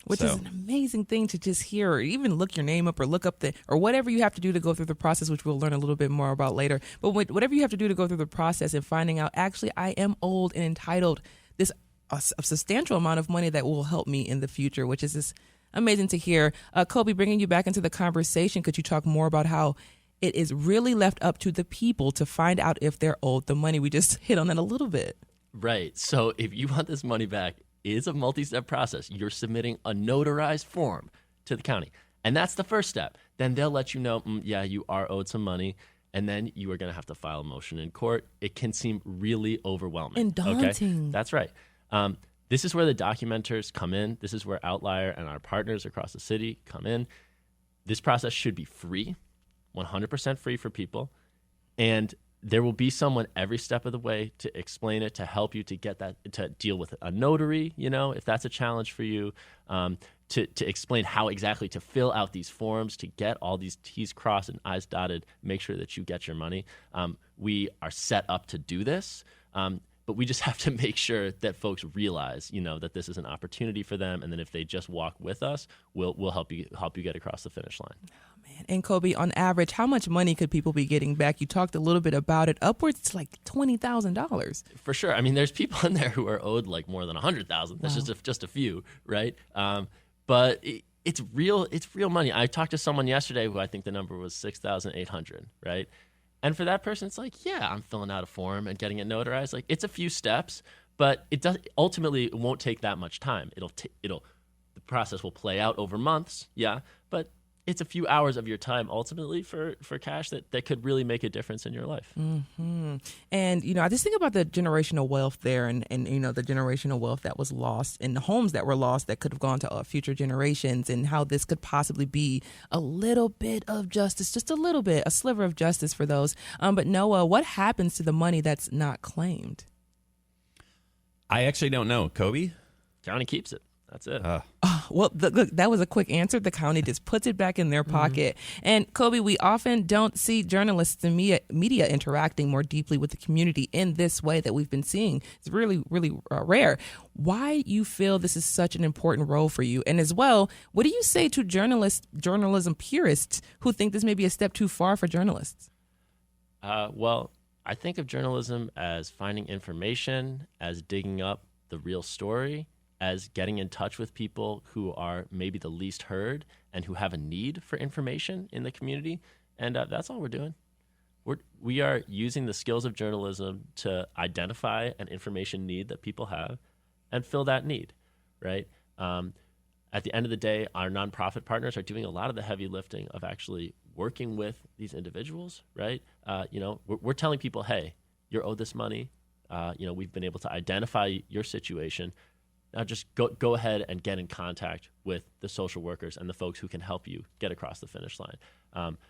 Which is an amazing thing to just hear, or even look your name up or look up or whatever you have to do to go through the process, which we'll learn a little bit more about later. But whatever you have to do to go through the process and finding out, actually, I am owed and entitled this a substantial amount of money that will help me in the future, which is just amazing to hear. Colby, bringing you back into the conversation, could you talk more about how it is really left up to the people to find out if they're owed the money? We just hit on that a little bit. Right. So if you want this money back, it's a multi-step process. You're submitting a notarized form to the county, and that's the first step. Then they'll let you know, you are owed some money, and then you are going to have to file a motion in court. It can seem really overwhelming. And daunting. Okay? That's right. This is where the documenters come in. This is where Outlier and our partners across the city come in. This process should be free, 100% free for people, and there will be someone every step of the way to explain it, to help you to get that, to deal with a notary, if that's a challenge for you, to explain how exactly to fill out these forms, to get all these T's crossed and I's dotted, make sure that you get your money. We are set up to do this, but we just have to make sure that folks realize, that this is an opportunity for them, and then if they just walk with us, we'll help you get across the finish line. And Colby, on average, how much money could people be getting back? You talked a little bit about it. Upwards to like $20,000. For sure. I mean, there's people in there who are owed like more than $100,000. That's just a few, right? But it's real money. I talked to someone yesterday who I think the number was $6,800, right? And for that person, it's like, yeah, I'm filling out a form and getting it notarized. Like, it's a few steps, but ultimately it won't take that much time. The process will play out over months, yeah, but it's a few hours of your time ultimately for cash that could really make a difference in your life. Mm-hmm. And, I just think about the generational wealth there and the generational wealth that was lost and the homes that were lost that could have gone to future generations, and how this could possibly be a little bit of justice, just a little bit, a sliver of justice for those. But Noah, what happens to the money that's not claimed? I actually don't know. Kobe? County keeps it. That's it. Well, look, that was a quick answer. The county just puts it back in their pocket. And Kobe, we often don't see journalists and media interacting more deeply with the community in this way that we've been seeing. It's really, really rare. Why you feel this is such an important role for you? And as well, what do you say to journalism purists who think this may be a step too far for journalists? Well, I think of journalism as finding information, as digging up the real story, as getting in touch with people who are maybe the least heard and who have a need for information in the community. And that's all we're doing. We are using the skills of journalism to identify an information need that people have and fill that need, right? At the end of the day, our nonprofit partners are doing a lot of the heavy lifting of actually working with these individuals, right? We're telling people, hey, you're owed this money. We've been able to identify your situation. Now just go ahead and get in contact with the social workers and the folks who can help you get across the finish line.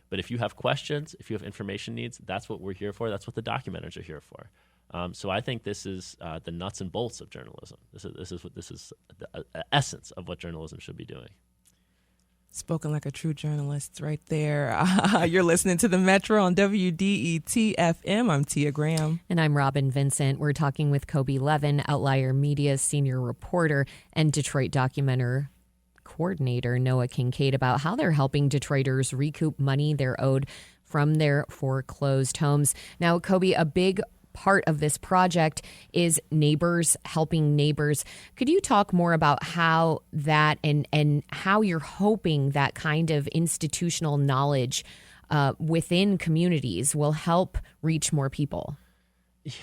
But if you have questions, if you have information needs, that's what we're here for. That's what the documenters are here for. So I think this is the nuts and bolts of journalism. This is the essence of what journalism should be doing. Spoken like a true journalist right there. You're listening to The Metro on WDET-FM. I'm Tia Graham. And I'm Robin Vincent. We're talking with Kobe Levin, Outlier Media's senior reporter, and Detroit Documenter coordinator Noah Kincaid about how they're helping Detroiters recoup money they're owed from their foreclosed homes. Now, Kobe, a big part of this project is neighbors helping neighbors. Could you talk more about how that and how you're hoping that kind of institutional knowledge within communities will help reach more people?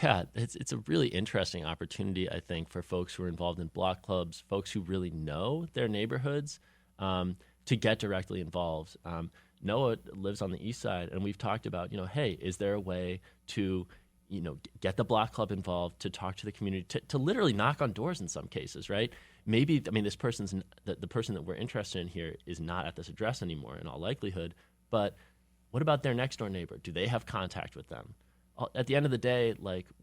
Yeah, it's a really interesting opportunity, I think, for folks who are involved in block clubs, folks who really know their neighborhoods, to get directly involved. Noah lives on the east side, and we've talked about, hey, is there a way to get the block club involved, to talk to the community, to literally knock on doors in some cases, right? Maybe, this person's, the person that we're interested in here is not at this address anymore in all likelihood, but what about their next door neighbor? Do they have contact with them? At the end of the day,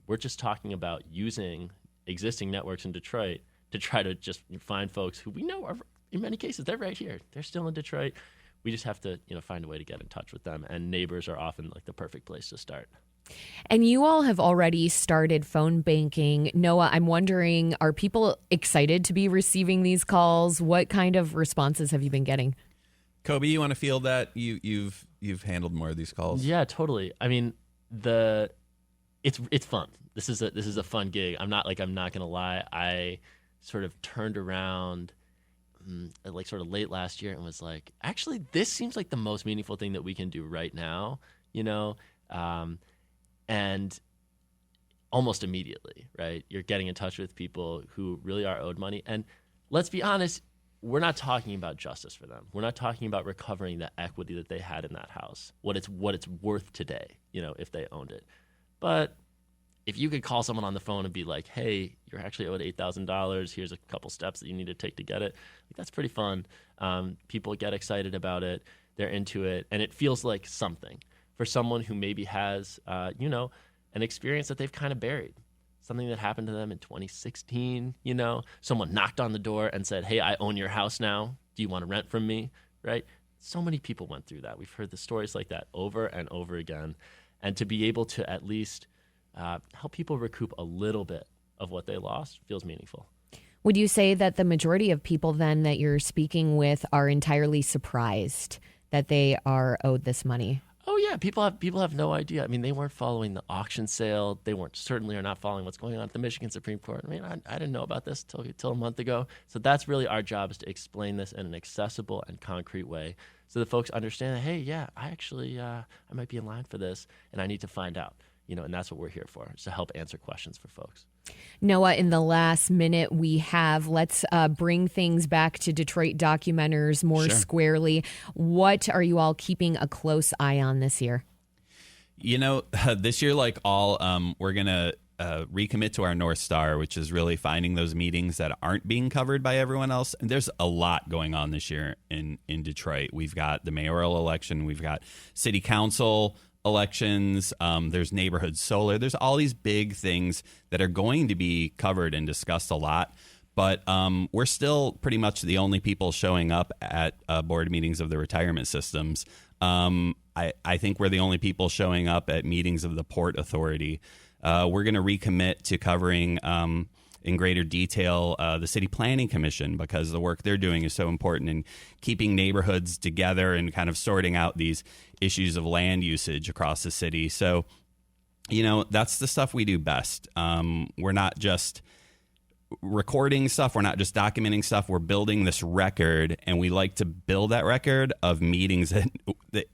we're just talking about using existing networks in Detroit to try to just find folks who we know are, in many cases, they're right here. They're still in Detroit. We just have to, find a way to get in touch with them, and neighbors are often the perfect place to start. And you all have already started phone banking. Noah, I'm wondering, are people excited to be receiving these calls? What kind of responses have you been getting? Kobe, you want to feel that you've handled more of these calls? Yeah, totally. It's fun. This is a fun gig. I'm not gonna lie. I sort of turned around sort of late last year and was like, actually, this seems like the most meaningful thing that we can do right now. And almost immediately, right, you're getting in touch with people who really are owed money. And let's be honest, we're not talking about justice for them. We're not talking about recovering the equity that they had in that house, what it's worth today, if they owned it. But if you could call someone on the phone and be like, hey, you're actually owed $8,000. Here's a couple steps that you need to take to get it. That's pretty fun. People get excited about it. They're into it. And it feels like something for someone who maybe has, an experience that they've kind of buried, something that happened to them in 2016. Someone knocked on the door and said, hey, I own your house now. Do you want to rent from me? Right? So many people went through that. We've heard the stories like that over and over again. And to be able to at least help people recoup a little bit of what they lost feels meaningful. Would you say that the majority of people then that you're speaking with are entirely surprised that they are owed this money? Oh yeah, people have no idea. They weren't following the auction sale. They certainly are not following what's going on at the Michigan Supreme Court. I didn't know about this till a month ago. So that's really our job, is to explain this in an accessible and concrete way, so that folks understand that, hey, yeah, I actually I might be in line for this, and I need to find out. And that's what we're here for, is to help answer questions for folks. Noah, in the last minute we have, let's bring things back to Detroit Documenters more squarely. What are you all keeping a close eye on this year? This year, like all, we're going to recommit to our North Star, which is really finding those meetings that aren't being covered by everyone else. And there's a lot going on this year in Detroit. We've got the mayoral election. We've got city council elections. There's neighborhood solar. There's all these big things that are going to be covered and discussed a lot. But we're still pretty much the only people showing up at board meetings of the retirement systems. I think we're the only people showing up at meetings of the Port Authority. We're going to recommit to covering in greater detail the City Planning Commission, because the work they're doing is so important in keeping neighborhoods together and kind of sorting out these issues of land usage across the city. So, that's the stuff we do best. We're not just recording stuff. We're not just documenting stuff. We're building this record, and we like to build that record of meetings that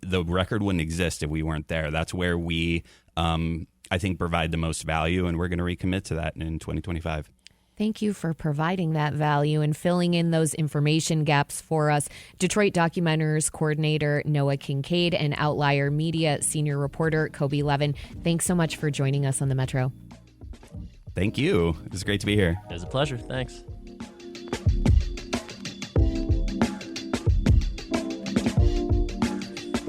the record wouldn't exist if we weren't there. That's where we, I think, provide the most value, and we're going to recommit to that in 2025. Thank you for providing that value and filling in those information gaps for us. Detroit Documenters Coordinator Noah Kincaid and Outlier Media Senior Reporter Kobe Levin, thanks so much for joining us on the Metro. Thank you. It was great to be here. It was a pleasure. Thanks.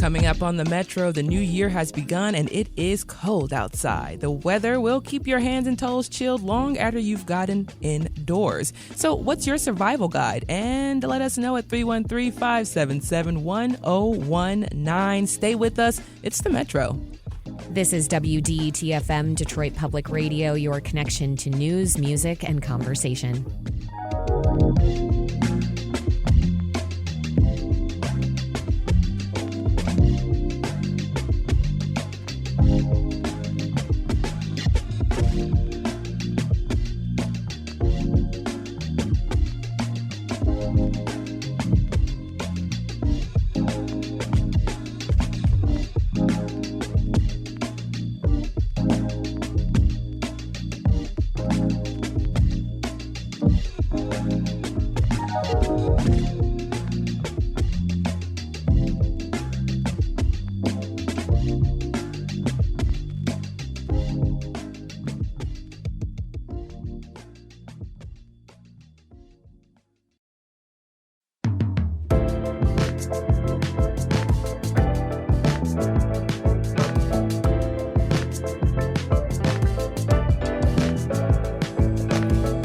Coming up on the Metro, the new year has begun and it is cold outside. The weather will keep your hands and toes chilled long after you've gotten indoors. So what's your survival guide? And let us know at 313-577-1019. Stay with us. It's the Metro. This is WDET-FM, Detroit Public Radio, your connection to news, music, and conversation.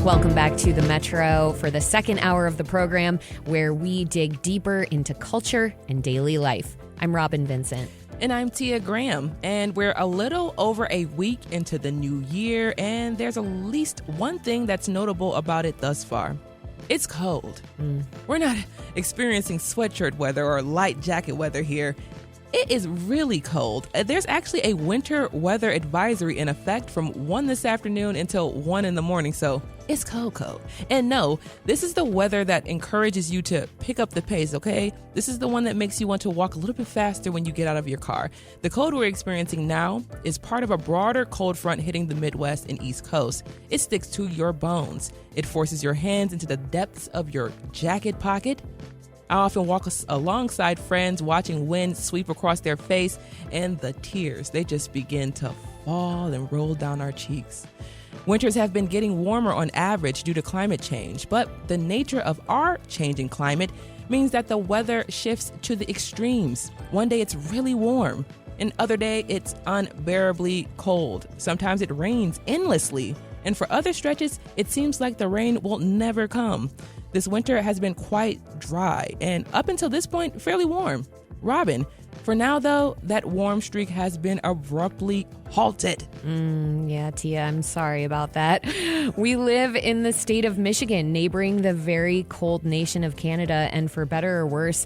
Welcome back to the Metro for the second hour of the program, where we dig deeper into culture and daily life. I'm Robin Vincent. And I'm Tia Graham, and we're a little over a week into the new year, and there's at least one thing that's notable about it thus far. It's cold. We're not experiencing sweatshirt weather or light jacket weather here. It is really cold. There's actually a winter weather advisory in effect from 1 this afternoon until 1 in the morning, so it's cold. And no, this is the weather that encourages you to pick up the pace, okay? This is the one that makes you want to walk a little bit faster when you get out of your car. The cold we're experiencing now is part of a broader cold front hitting the Midwest and East Coast. It sticks to your bones. It forces your hands into the depths of your jacket pocket. I often walk alongside friends watching wind sweep across their face, and the tears, they just begin to fall and roll down our cheeks. Winters have been getting warmer on average due to climate change, but the nature of our changing climate means that the weather shifts to the extremes. One day it's really warm, and other day it's unbearably cold. Sometimes it rains endlessly, and for other stretches, it seems like the rain will never come. This winter has been quite dry, and up until this point, fairly warm. Robin, for now, though, that warm streak has been abruptly halted. Yeah, Tia, I'm sorry about that. We live in the state of Michigan, neighboring the very cold nation of Canada, and for better or worse,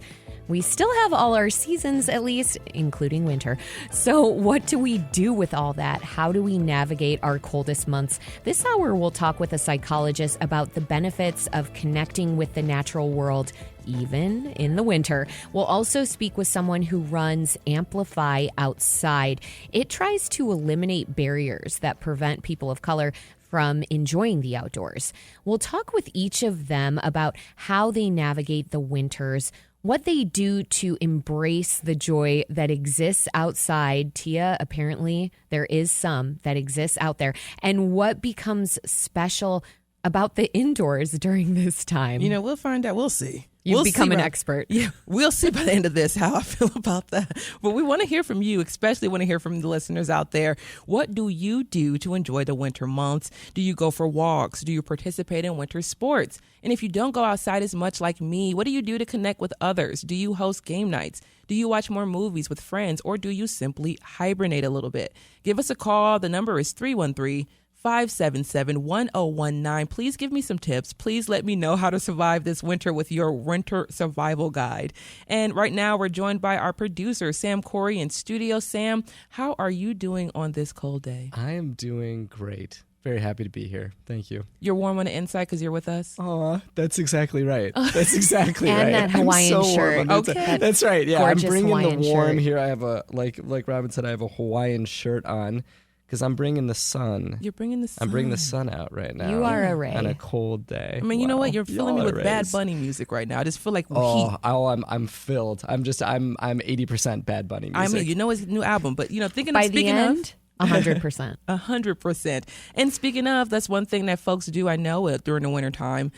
We still have all our seasons, at least, including winter. So what do we do with all that? How do we navigate our coldest months? This hour, we'll talk with a psychologist about the benefits of connecting with the natural world, even in the winter. We'll also speak with someone who runs Amplify Outside. It tries to eliminate barriers that prevent people of color from enjoying the outdoors. We'll talk with each of them about how they navigate the winters, what they do to embrace the joy that exists outside. Tia, apparently there is some that exists out there. And what becomes special about the indoors during this time? You know, we'll find out. We'll see. You've become an expert. Yeah, we'll see by the end of this how I feel about that. But we want to hear from you, especially want to hear from the listeners out there. What do you do to enjoy the winter months? Do you go for walks? Do you participate in winter sports? And if you don't go outside as much like me, what do you do to connect with others? Do you host game nights? Do you watch more movies with friends? Or do you simply hibernate a little bit? Give us a call. The number is 313-577-1019. Please give me some tips. Please let me know how to survive this winter with your winter survival guide. And right now we're joined by our producer, Sam Corey, in studio. Sam, how are you doing on this cold day? I am doing great. Very happy to be here. Thank you. You're warm on the inside because you're with us? Oh, that's exactly right. That's exactly and right. And that Hawaiian shirt. Okay. That's right. Yeah, I'm bringing Hawaiian the warm shirt. here. I have a, like Robin said, I have a Hawaiian shirt on. Because I'm bringing the sun. You're bringing the sun. I'm bringing the sun out right now. You are a ray. On a cold day. I mean, you know what? You're filling me with rays. Bad Bunny music right now. I just feel like heat. I'm filled. I'm 80% Bad Bunny music. I mean, you know his new album, but you know, speaking of 100%. 100%. And speaking of, that's one thing that folks do, I know, during the wintertime.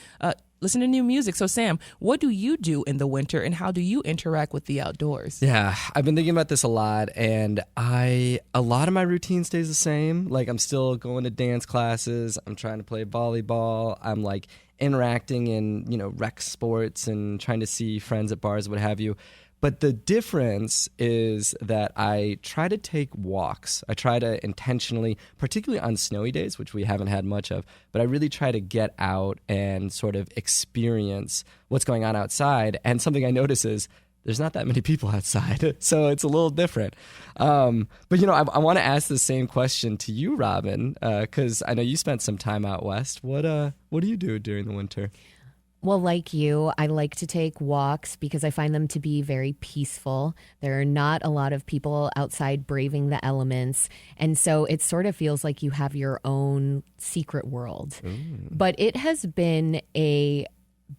Listen to new music. So, Sam, what do you do in the winter and how do you interact with the outdoors? Yeah, I've been thinking about this a lot, and a lot of my routine stays the same. Like, I'm still going to dance classes. I'm trying to play volleyball. I'm like interacting in, rec sports and trying to see friends at bars, what have you. But the difference is that I try to take walks. I try to intentionally, particularly on snowy days, which we haven't had much of, but I really try to get out and sort of experience what's going on outside. And something I notice is there's not that many people outside, so it's a little different. But, I want to ask the same question to you, Robin, because I know you spent some time out west. What do you do during the winter? Well, like you, I like to take walks because I find them to be very peaceful. There are not a lot of people outside braving the elements. And so it sort of feels like you have your own secret world. But it has been a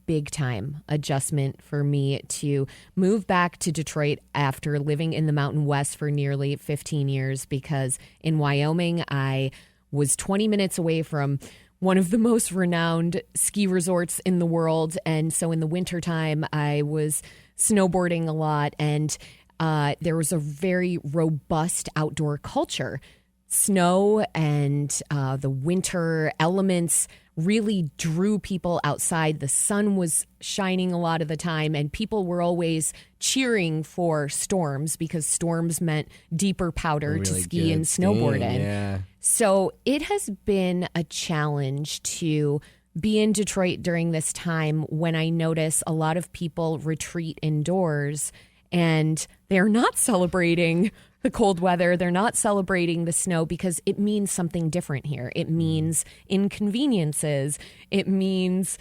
big time adjustment for me to move back to Detroit after living in the Mountain West for nearly 15 years, because in Wyoming, I was 20 minutes away from one of the most renowned ski resorts in the world. And so in the wintertime, I was snowboarding a lot, and there was a very robust outdoor culture. Snow and the winter elements really drew people outside. The sun was shining a lot of the time, and people were always cheering for storms because storms meant deeper powder to ski and snowboard in. Yeah. So it has been a challenge to be in Detroit during this time when I notice a lot of people retreat indoors and they're not celebrating the cold weather. They're not celebrating the snow because it means something different here. It means inconveniences. It means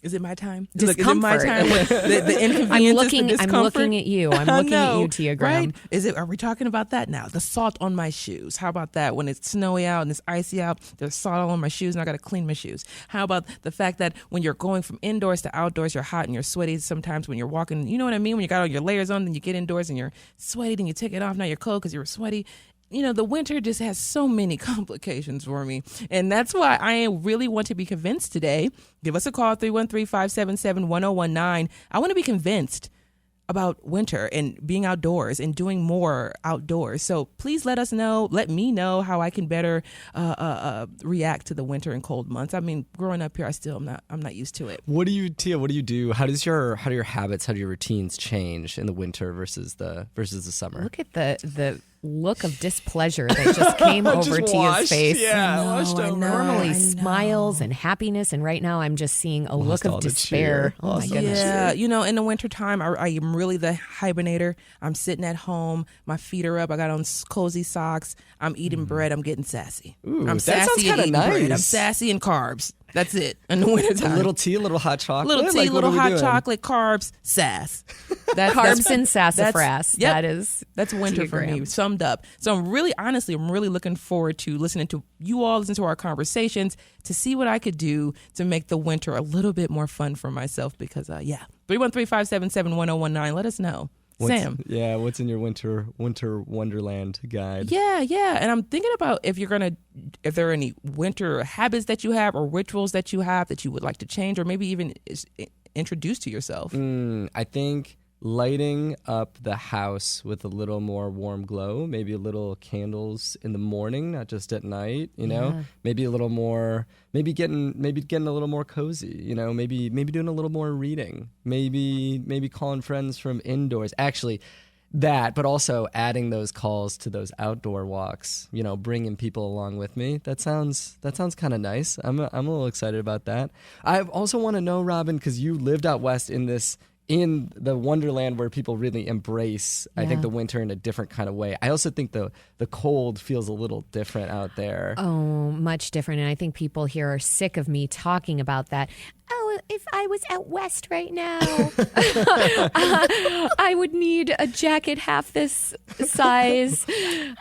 is it my time? Discomfort. Is it my time? The inconveniences, the discomfort? I'm looking at you. I'm looking at you, Tia Graham. Right? Are we talking about that now? The salt on my shoes. How about that? When it's snowy out and it's icy out, there's salt all on my shoes and I got to clean my shoes. How about the fact that when you're going from indoors to outdoors, you're hot and you're sweaty sometimes when you're walking. You know what I mean? When you got all your layers on, then you get indoors and you're sweaty, then you take it off. Now you're cold because you were sweaty. The winter just has so many complications for me. And that's why I really want to be convinced today. Give us a call, 313-577-1019. I want to be convinced about winter and being outdoors and doing more outdoors. So please let me know how I can better react to the winter and cold months. I mean, growing up here, I'm not used to it. Tia, what do you do? How do your habits, how do your routines change in the winter versus the summer? Look at the look of displeasure that just came over Just Tia's washed. face. Yeah, washed over. Normally smiles and happiness, and right now I'm just seeing a look all of the despair. cheer. Oh my Lost all the goodness. Yeah, in the wintertime, I am really the hibernator. I'm sitting at home. My feet are up. I got on cozy socks. I'm eating bread. I'm getting sassy. Ooh, I'm that sounds sassy and kinda eating bread. I'm nice. sassy and carbs. That's it in the wintertime. A little tea, a little hot chocolate. Little tea, Like, what little are we hot doing? chocolate, carbs, sass. Carbs and sassafras. Yep, That's winter Tia for me, Graham. summed up. So I'm really looking forward to listening to you all, listen to our conversations, to see what I could do to make the winter a little bit more fun for myself. Because 313-577-1019. Let us know. Sam. Yeah, what's in your winter wonderland guide? Yeah. And I'm thinking about if there are any winter habits that you have or rituals that you have that you would like to change or maybe even introduce to yourself. I think lighting up the house with a little more warm glow, maybe a little candles in the morning, not just at night, Yeah. maybe a little more, maybe getting a little more cozy, maybe doing a little more reading, maybe calling friends from indoors. Actually, that, but also adding those calls to those outdoor walks, bringing people along with me. That sounds kind of nice. I'm a little excited about that. I also want to know, Robin, because you lived out west in the wonderland where people really embrace, I think, the winter in a different kind of way. I also think the cold feels a little different out there. Oh, much different. And I think people here are sick of me talking about that. Oh, if I was out west right now, I would need a jacket half this size.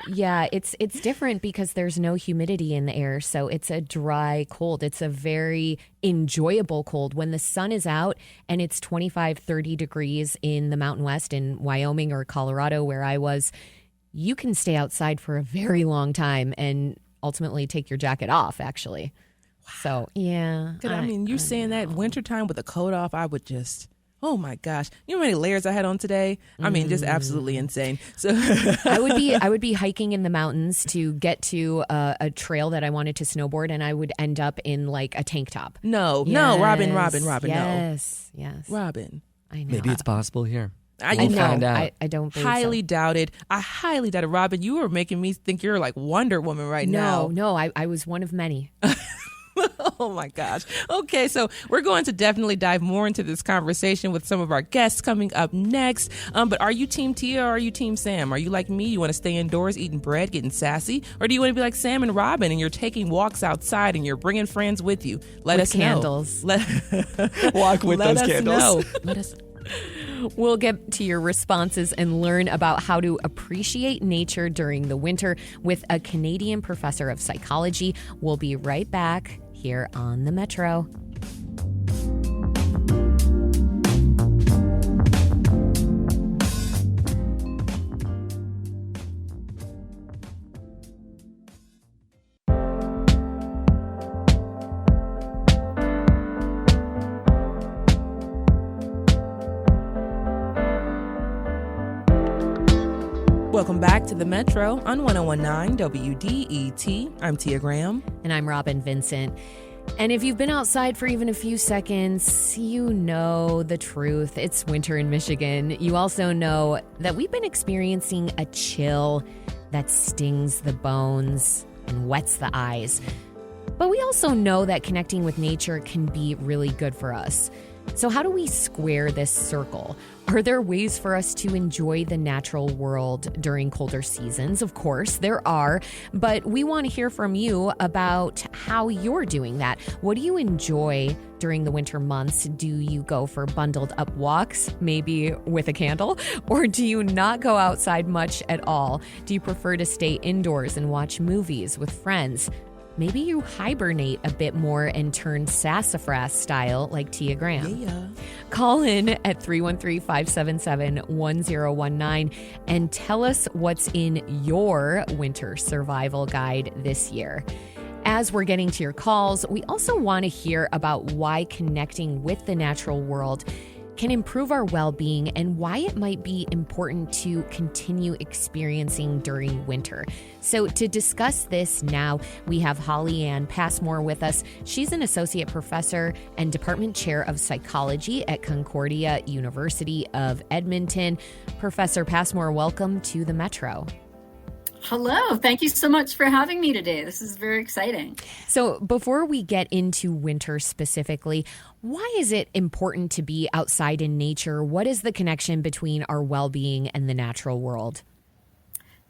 Yeah, it's different because there's no humidity in the air. So it's a dry cold. It's a very enjoyable cold. When the sun is out and it's 25, 30 degrees in the Mountain West in Wyoming or Colorado where I was, you can stay outside for a very long time and ultimately take your jacket off, actually. So, yeah. You're saying that wintertime with a coat off, I would just, oh my gosh. You know how many layers I had on today? Just absolutely insane. So I would be hiking in the mountains to get to a trail that I wanted to snowboard, and I would end up in like a tank top. No, Robin, yes, no. Yes. Robin. I know. Maybe it's possible here. I We'll know. find out. I don't believe Highly so. doubted. I highly doubted. Robin, you were making me think you're like Wonder Woman right now. No, I was one of many. Oh my gosh. Okay, so we're going to definitely dive more into this conversation with some of our guests coming up next. But are you Team Tia or are you Team Sam? Are you like me? You want to stay indoors eating bread, getting sassy? Or do you want to be like Sam and Robin and you're taking walks outside and you're bringing friends with you? Let us candles. know. Walk with Let those us candles. know. Let us We'll get to your responses and learn about how to appreciate nature during the winter with a Canadian professor of psychology. We'll be right back here on the Metro. Welcome back to the Metro on 1019 WDET. I'm Tia Graham. And I'm Robin Vincent. And if you've been outside for even a few seconds, you know the truth. It's winter in Michigan. You also know that we've been experiencing a chill that stings the bones and wets the eyes. But we also know that connecting with nature can be really good for us. So how do we square this circle? Are there ways for us to enjoy the natural world during colder seasons? Of course, there are, but we want to hear from you about how you're doing that. What do you enjoy during the winter months? Do you go for bundled up walks, maybe with a candle? Or do you not go outside much at all? Do you prefer to stay indoors and watch movies with friends? Maybe you hibernate a bit more and turn sassafras style like Tia Graham. Yeah. Call in at 313-577-1019 and tell us what's in your winter survival guide this year. As we're getting to your calls, we also want to hear about why connecting with the natural world can improve our well-being and why it might be important to continue experiencing during winter. So to discuss this now, we have Holly Ann Passmore with us. She's an associate professor and department chair of psychology at Concordia University of Edmonton. Professor Passmore, welcome to the Metro. Hello. Thank you so much for having me today. This is very exciting. So before we get into winter specifically, why is it important to be outside in nature? What is the connection between our well-being and the natural world?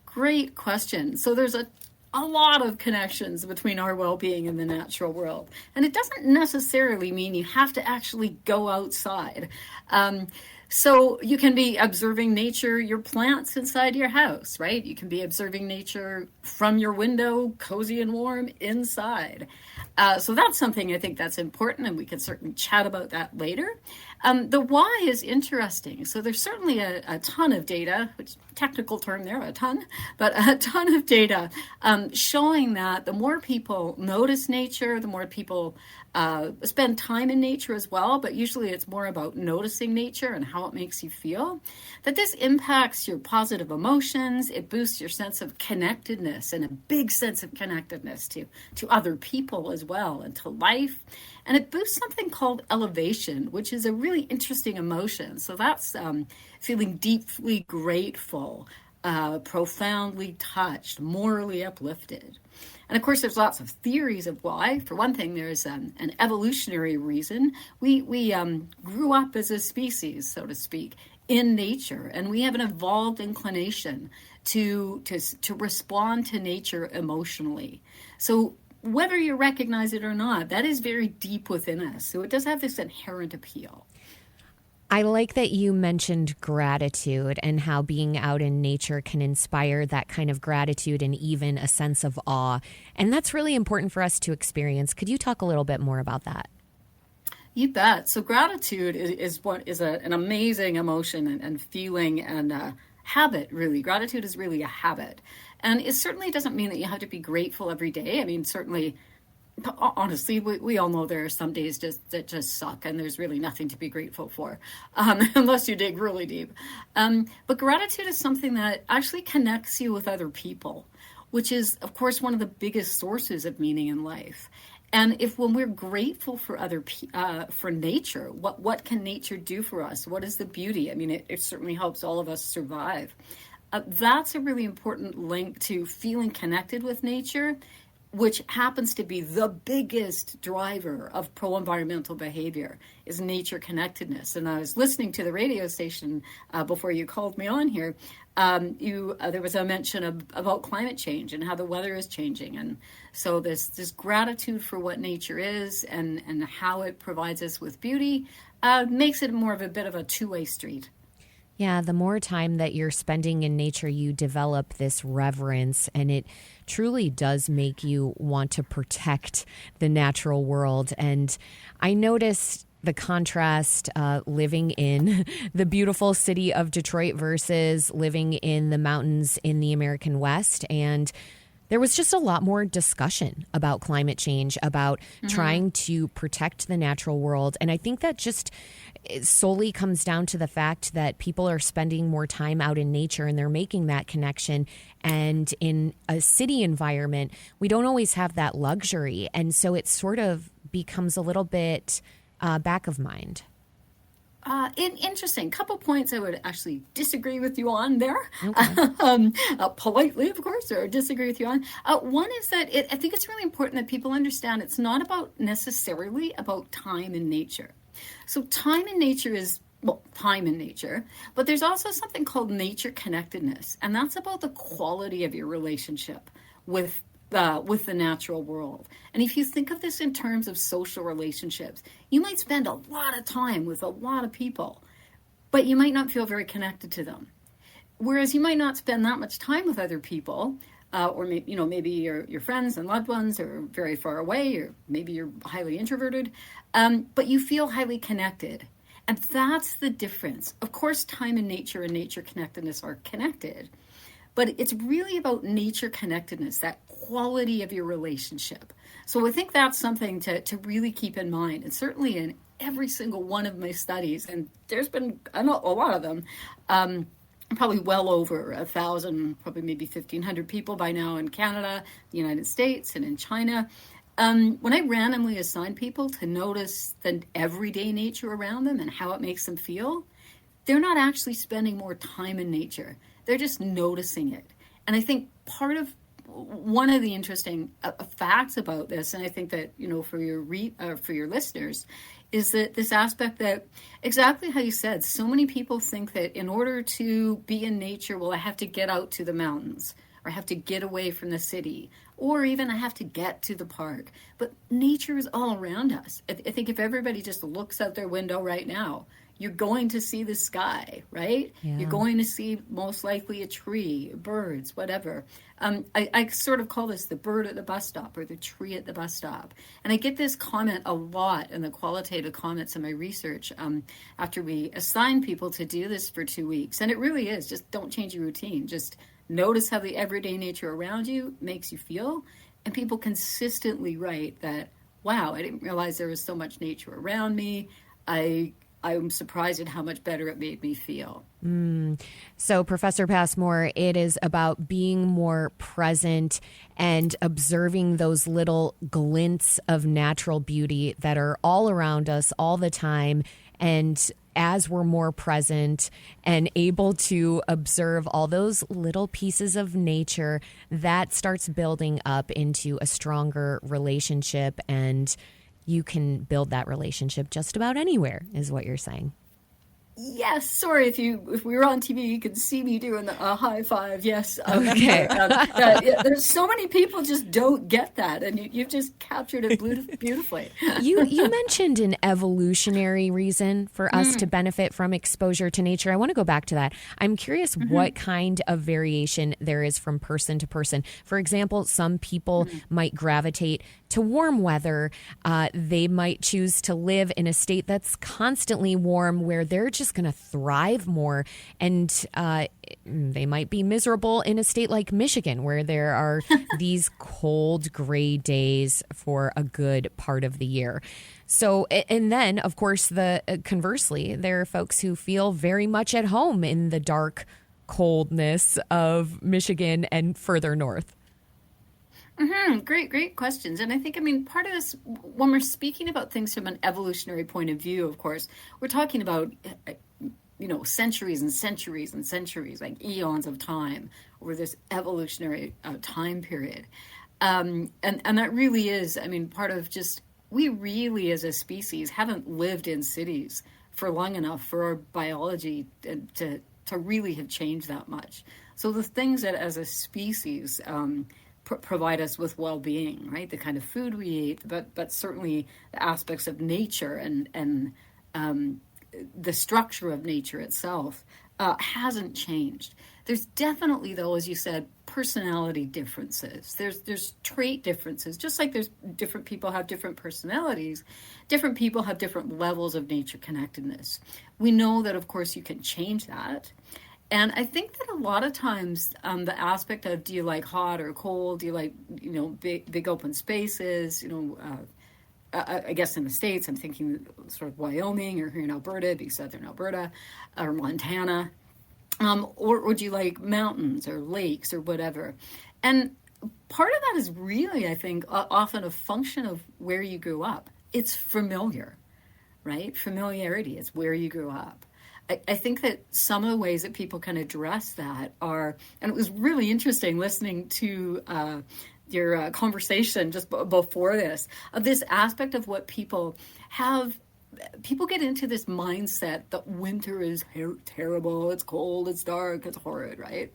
Great question. So there's a lot of connections between our well-being and the natural world. And it doesn't necessarily mean you have to actually go outside. So you can be observing nature, your plants inside your house, right? You can be observing nature from your window, cozy and warm inside. So that's something I think that's important, and we can certainly chat about that later. The why is interesting. So there's certainly a ton of data, which technical term there, a ton of data showing that the more people notice nature, the more people spend time in nature as well, but usually it's more about noticing nature and how it makes you feel, that this impacts your positive emotions, it boosts your sense of connectedness, and a big sense of connectedness to other people as well, and to life. And it boosts something called elevation, which is a really interesting emotion. So that's feeling deeply grateful, profoundly touched, morally uplifted. And of course, there's lots of theories of why. For one thing, there's an evolutionary reason. We grew up as a species, so to speak, in nature, and we have an evolved inclination to respond to nature emotionally. So whether you recognize it or not, that is very deep within us. So it does have this inherent appeal. I like that you mentioned gratitude and how being out in nature can inspire that kind of gratitude and even a sense of awe. And that's really important for us to experience. Could you talk a little bit more about that? You bet. So gratitude is an amazing emotion and feeling and habit, really. Gratitude is really a habit. And it certainly doesn't mean that you have to be grateful every day. I mean, certainly, honestly, we all know there are some days that just suck and there's really nothing to be grateful for, unless you dig really deep. But gratitude is something that actually connects you with other people, which is, of course, one of the biggest sources of meaning in life. And when we're grateful for for nature, what can nature do for us? What is the beauty? I mean, it certainly helps all of us survive. That's a really important link to feeling connected with nature, which happens to be the biggest driver of pro-environmental behavior, is nature connectedness. And I was listening to the radio station before you called me on here. There was a mention about climate change and how the weather is changing. And so this gratitude for what nature is and how it provides us with beauty makes it more of a bit of a two-way street. Yeah, the more time that you're spending in nature, you develop this reverence, and it truly does make you want to protect the natural world. And I noticed the contrast living in the beautiful city of Detroit versus living in the mountains in the American West. And there was just a lot more discussion about climate change, about trying to protect the natural world. And I think that just solely comes down to the fact that people are spending more time out in nature and they're making that connection. And in a city environment, we don't always have that luxury. And so it sort of becomes a little bit back of mind. Interesting. Couple points I would actually disagree with you on there. Okay. Politely, of course, or disagree with you on. One is that I think it's really important that people understand it's not necessarily about time in nature. So time in nature is, time in nature, but there's also something called nature connectedness, and that's about the quality of your relationship with the natural world. And if you think of this in terms of social relationships, you might spend a lot of time with a lot of people, but you might not feel very connected to them. Whereas you might not spend that much time with other people, or maybe your friends and loved ones are very far away, or maybe you're highly introverted, but you feel highly connected. And that's the difference. Of course, time in nature and nature connectedness are connected, but it's really about nature connectedness, that quality of your relationship. So I think that's something to really keep in mind. And certainly in every single one of my studies, and there's been a lot of them, probably well over 1,000, probably maybe 1,500 people by now in Canada, the United States, and in China. When I randomly assign people to notice the everyday nature around them and how it makes them feel, they're not actually spending more time in nature. They're just noticing it. And I think one of the interesting facts about this, and I think that, for your listeners, is that this aspect that, exactly how you said, so many people think that in order to be in nature, well, I have to get out to the mountains, or I have to get away from the city, or even I have to get to the park. But nature is all around us. I think if everybody just looks out their window right now, you're going to see the sky, right? Yeah. You're going to see most likely a tree, birds, whatever. I sort of call this the bird at the bus stop or the tree at the bus stop. And I get this comment a lot in the qualitative comments in my research after we assign people to do this for 2 weeks. And it really is just don't change your routine. Just notice how the everyday nature around you makes you feel. And people consistently write that, wow, I didn't realize there was so much nature around me. I'm surprised at how much better it made me feel. So, Professor Passmore, it is about being more present and observing those little glints of natural beauty that are all around us all the time. And as we're more present and able to observe all those little pieces of nature, that starts building up into a stronger relationship, and you can build that relationship just about anywhere, is what you're saying. Yes, sorry if we were on TV, you could see me doing the high five. Yes, okay. There's so many people just don't get that, and you've just captured it beautifully. You mentioned an evolutionary reason for us to benefit from exposure to nature. I want to go back to that. I'm curious what kind of variation there is from person to person. For example, some people might gravitate to warm weather. They might choose to live in a state that's constantly warm, where they're just going to thrive more, and they might be miserable in a state like Michigan, where there are these cold, gray days for a good part of the year. So, and then, of course, conversely, there are folks who feel very much at home in the dark coldness of Michigan and further north. Great questions. And I think, part of this, when we're speaking about things from an evolutionary point of view, of course, we're talking about, centuries and centuries and centuries, like eons of time over this evolutionary time period. And that really is, part of just, we really as a species haven't lived in cities for long enough for our biology to really have changed that much. So the things that as a species provide us with well-being, right? The kind of food we eat, but certainly the aspects of nature and the structure of nature itself hasn't changed. There's definitely, though, as you said, personality differences. There's trait differences. Just like there's different people have different personalities, different people have different levels of nature connectedness. We know that, of course, you can change that. And I think that a lot of times the aspect of, do you like hot or cold? Do you like, big open spaces? I guess in the States, I'm thinking sort of Wyoming, or here in Alberta, be southern Alberta, or Montana. Or do you like mountains or lakes or whatever? And part of that is really, I think, often a function of where you grew up. It's familiar, right? Familiarity is where you grew up. I think that some of the ways that people can address that are, and it was really interesting listening to your conversation just before this, of this aspect of what people have. People get into this mindset that winter is terrible, it's cold, it's dark, it's horrid, right?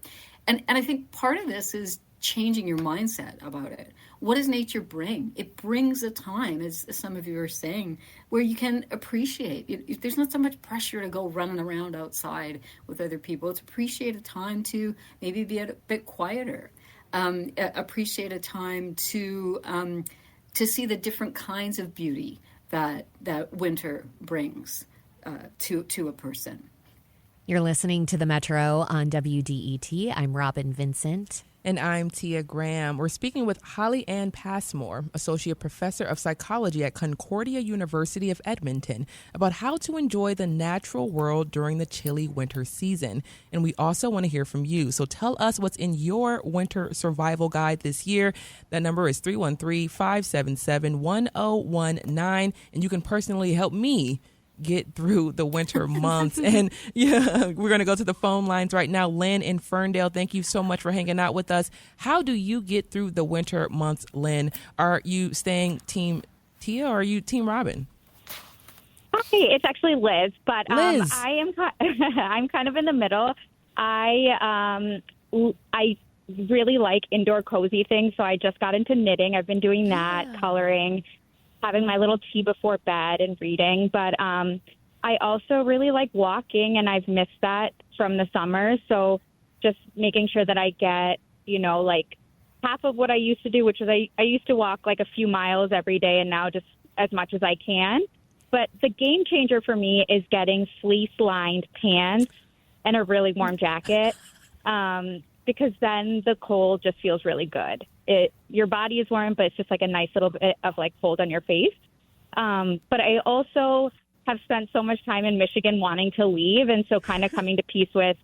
And I think part of this is changing your mindset about it. What does nature bring? It brings a time, as some of you are saying, where you can appreciate. There's not so much pressure to go running around outside with other people. It's appreciate a time to maybe be a bit quieter. Appreciate a time to see the different kinds of beauty that winter brings to a person. You're listening to The Metro on WDET. I'm Robin Vincent. And I'm Tia Graham. We're speaking with Holly Ann Passmore, Associate Professor of Psychology at Concordia University of Edmonton, about how to enjoy the natural world during the chilly winter season. And we also want to hear from you. So tell us what's in your winter survival guide this year. That number is 313-577-1019. And you can personally help me get through the winter months? And yeah, we're going to go to the phone lines right now. Lynn in Ferndale, thank you so much for hanging out with us. How do you get through the winter months, Lynn? Are you staying Team Tia or are you Team Robin? Hi, it's actually Liz, but Liz. I'm kind of in the middle. I really like indoor cozy things, so I just got into knitting. I've been doing that, coloring, having my little tea before bed and reading. But I also really like walking, and I've missed that from the summer. So just making sure that I get, like half of what I used to do, which was I used to walk like a few miles every day, and now just as much as I can. But the game changer for me is getting fleece-lined pants and a really warm jacket, because then the cold just feels really good. Your body is warm, but it's just like a nice little bit of like cold on your face. But I also have spent so much time in Michigan wanting to leave, and so kind of coming to peace with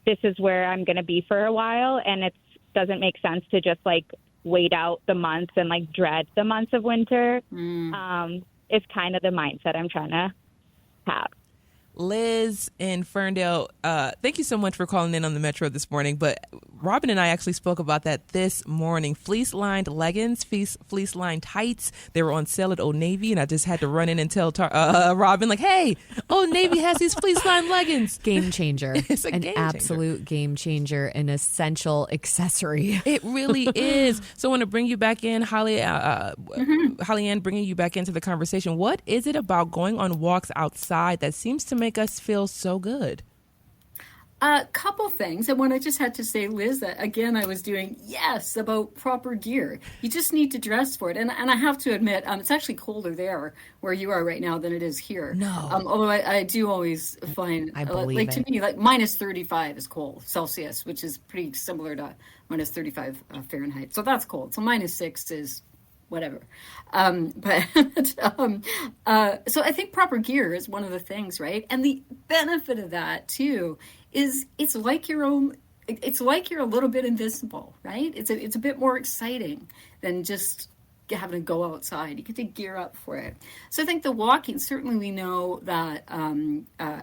this is where I'm going to be for a while, and it doesn't make sense to just like wait out the months and like dread the months of winter. It's kind of the mindset I'm trying to have. Liz in Ferndale, thank you so much for calling in on the Metro this morning. But Robin and I actually spoke about that this morning. Fleece-lined leggings, fleece-lined tights. They were on sale at Old Navy, and I just had to run in and tell Robin, like, hey, Old Navy has these fleece-lined leggings. Game changer. It's an absolute game changer, an essential accessory. It really is. So I want to bring you back in, Holly Ann, bringing you back into the conversation. What is it about going on walks outside that seems to make us feel so good? A couple things. And what I just had to say, Liz, that again, I was doing, about proper gear. You just need to dress for it. And I have to admit, it's actually colder there where you are right now than it is here. No. Although I do always find, I believe like it. to me, like minus 35 is cold Celsius, which is pretty similar to minus 35 Fahrenheit. So that's cold. So minus 6 is whatever. So I think proper gear is one of the things, right? And the benefit of that too is it's like you're a little bit invisible, right? It's a bit more exciting than just having to go outside. You get to gear up for it. So I think the walking, certainly we know that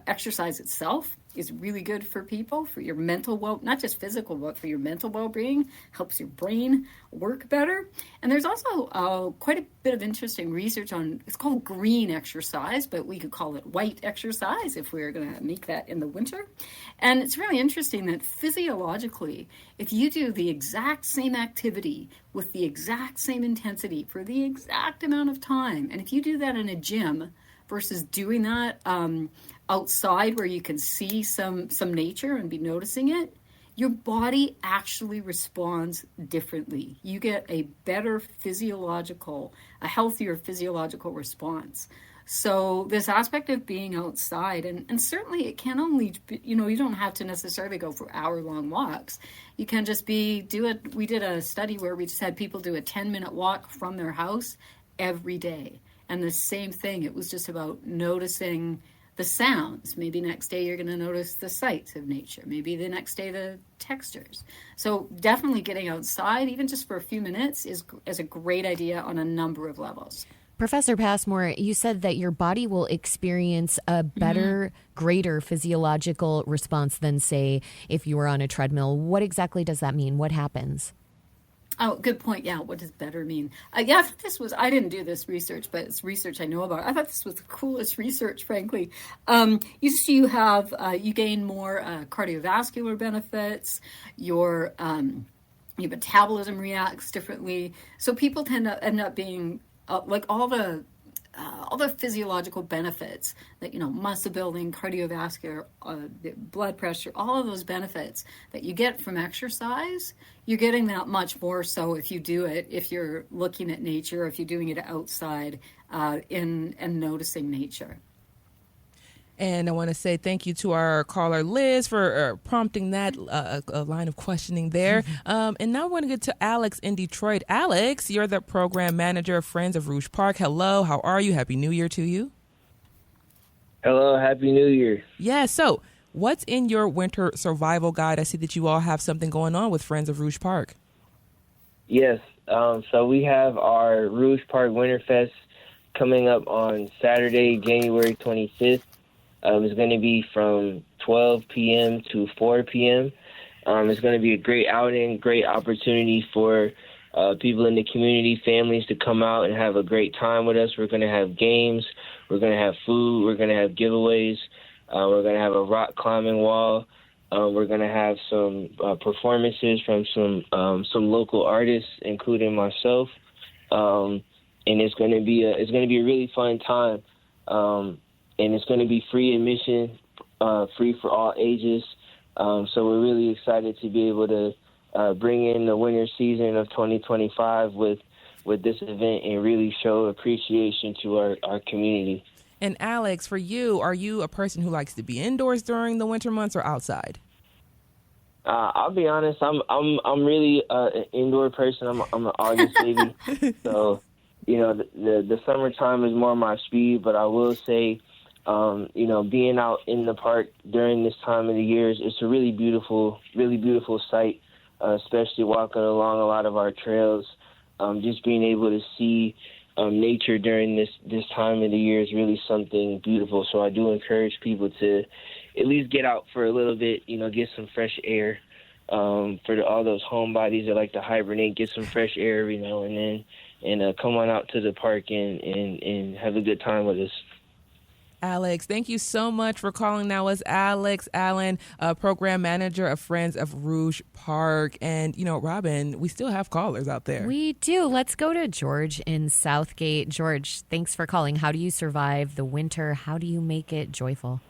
exercise itself is really good for people, for your mental not just physical, but for your mental well-being, helps your brain work better. And there's also quite a bit of interesting research on, it's called green exercise, but we could call it white exercise if we were going to make that in the winter. And it's really interesting that physiologically, if you do the exact same activity with the exact same intensity for the exact amount of time, and if you do that in a gym versus doing that outside where you can see some nature and be noticing it, your body actually responds differently. You get a better a healthier physiological response. So this aspect of being outside, and certainly it can only be, you don't have to necessarily go for hour-long walks. You can just we did a study where we just had people do a 10-minute walk from their house every day. And the same thing, it was just about noticing the sounds. Maybe next day you're going to notice the sights of nature. Maybe the next day the textures. So definitely getting outside, even just for a few minutes, is a great idea on a number of levels. Professor Passmore, you said that your body will experience a better, greater physiological response than, say, if you were on a treadmill. What exactly does that mean? What happens? Oh, good point. Yeah, what does better mean? I thought I didn't do this research, but it's research I know about. I thought this was the coolest research, frankly. You gain more cardiovascular benefits, your metabolism reacts differently. So people tend to end up being like all the physiological benefits that, muscle building, cardiovascular, blood pressure, all of those benefits that you get from exercise, you're getting that much more so if you do it, if you're looking at nature, if you're doing it outside and noticing nature. And I want to say thank you to our caller, Liz, for prompting that line of questioning there. And now I want to get to Alex in Detroit. Alex, you're the program manager of Friends of Rouge Park. Hello, how are you? Happy New Year to you. Hello, Happy New Year. Yeah, so what's in your winter survival guide? I see that you all have something going on with Friends of Rouge Park. Yes, so we have our Rouge Park Winterfest coming up on Saturday, January 25th. It's going to be from 12 p.m. to 4 p.m. It's going to be a great outing, great opportunity for people in the community, families to come out and have a great time with us. We're going to have games. We're going to have food. We're going to have giveaways. We're going to have a rock climbing wall. We're going to have some performances from some local artists, including myself. And it's going to be a really fun time. And it's going to be free admission, free for all ages. So we're really excited to be able to bring in the winter season of 2025 with this event and really show appreciation to our community. And Alex, for you, are you a person who likes to be indoors during the winter months or outside? I'll be honest, I'm really an indoor person. I'm an August baby, so the summertime is more my speed. But I will say, being out in the park during this time of the year is a really beautiful sight, especially walking along a lot of our trails. Just being able to see nature during this time of the year is really something beautiful. So I do encourage people to at least get out for a little bit, get some fresh air. For all those homebodies that like to hibernate, get some fresh air every now and then, and come on out to the park and have a good time with us. Alex, thank you so much for calling. That was Alex Allen, program manager of Friends of Rouge Park. And, Robin, we still have callers out there. We do. Let's go to George in Southgate. George, thanks for calling. How do you survive the winter? How do you make it joyful?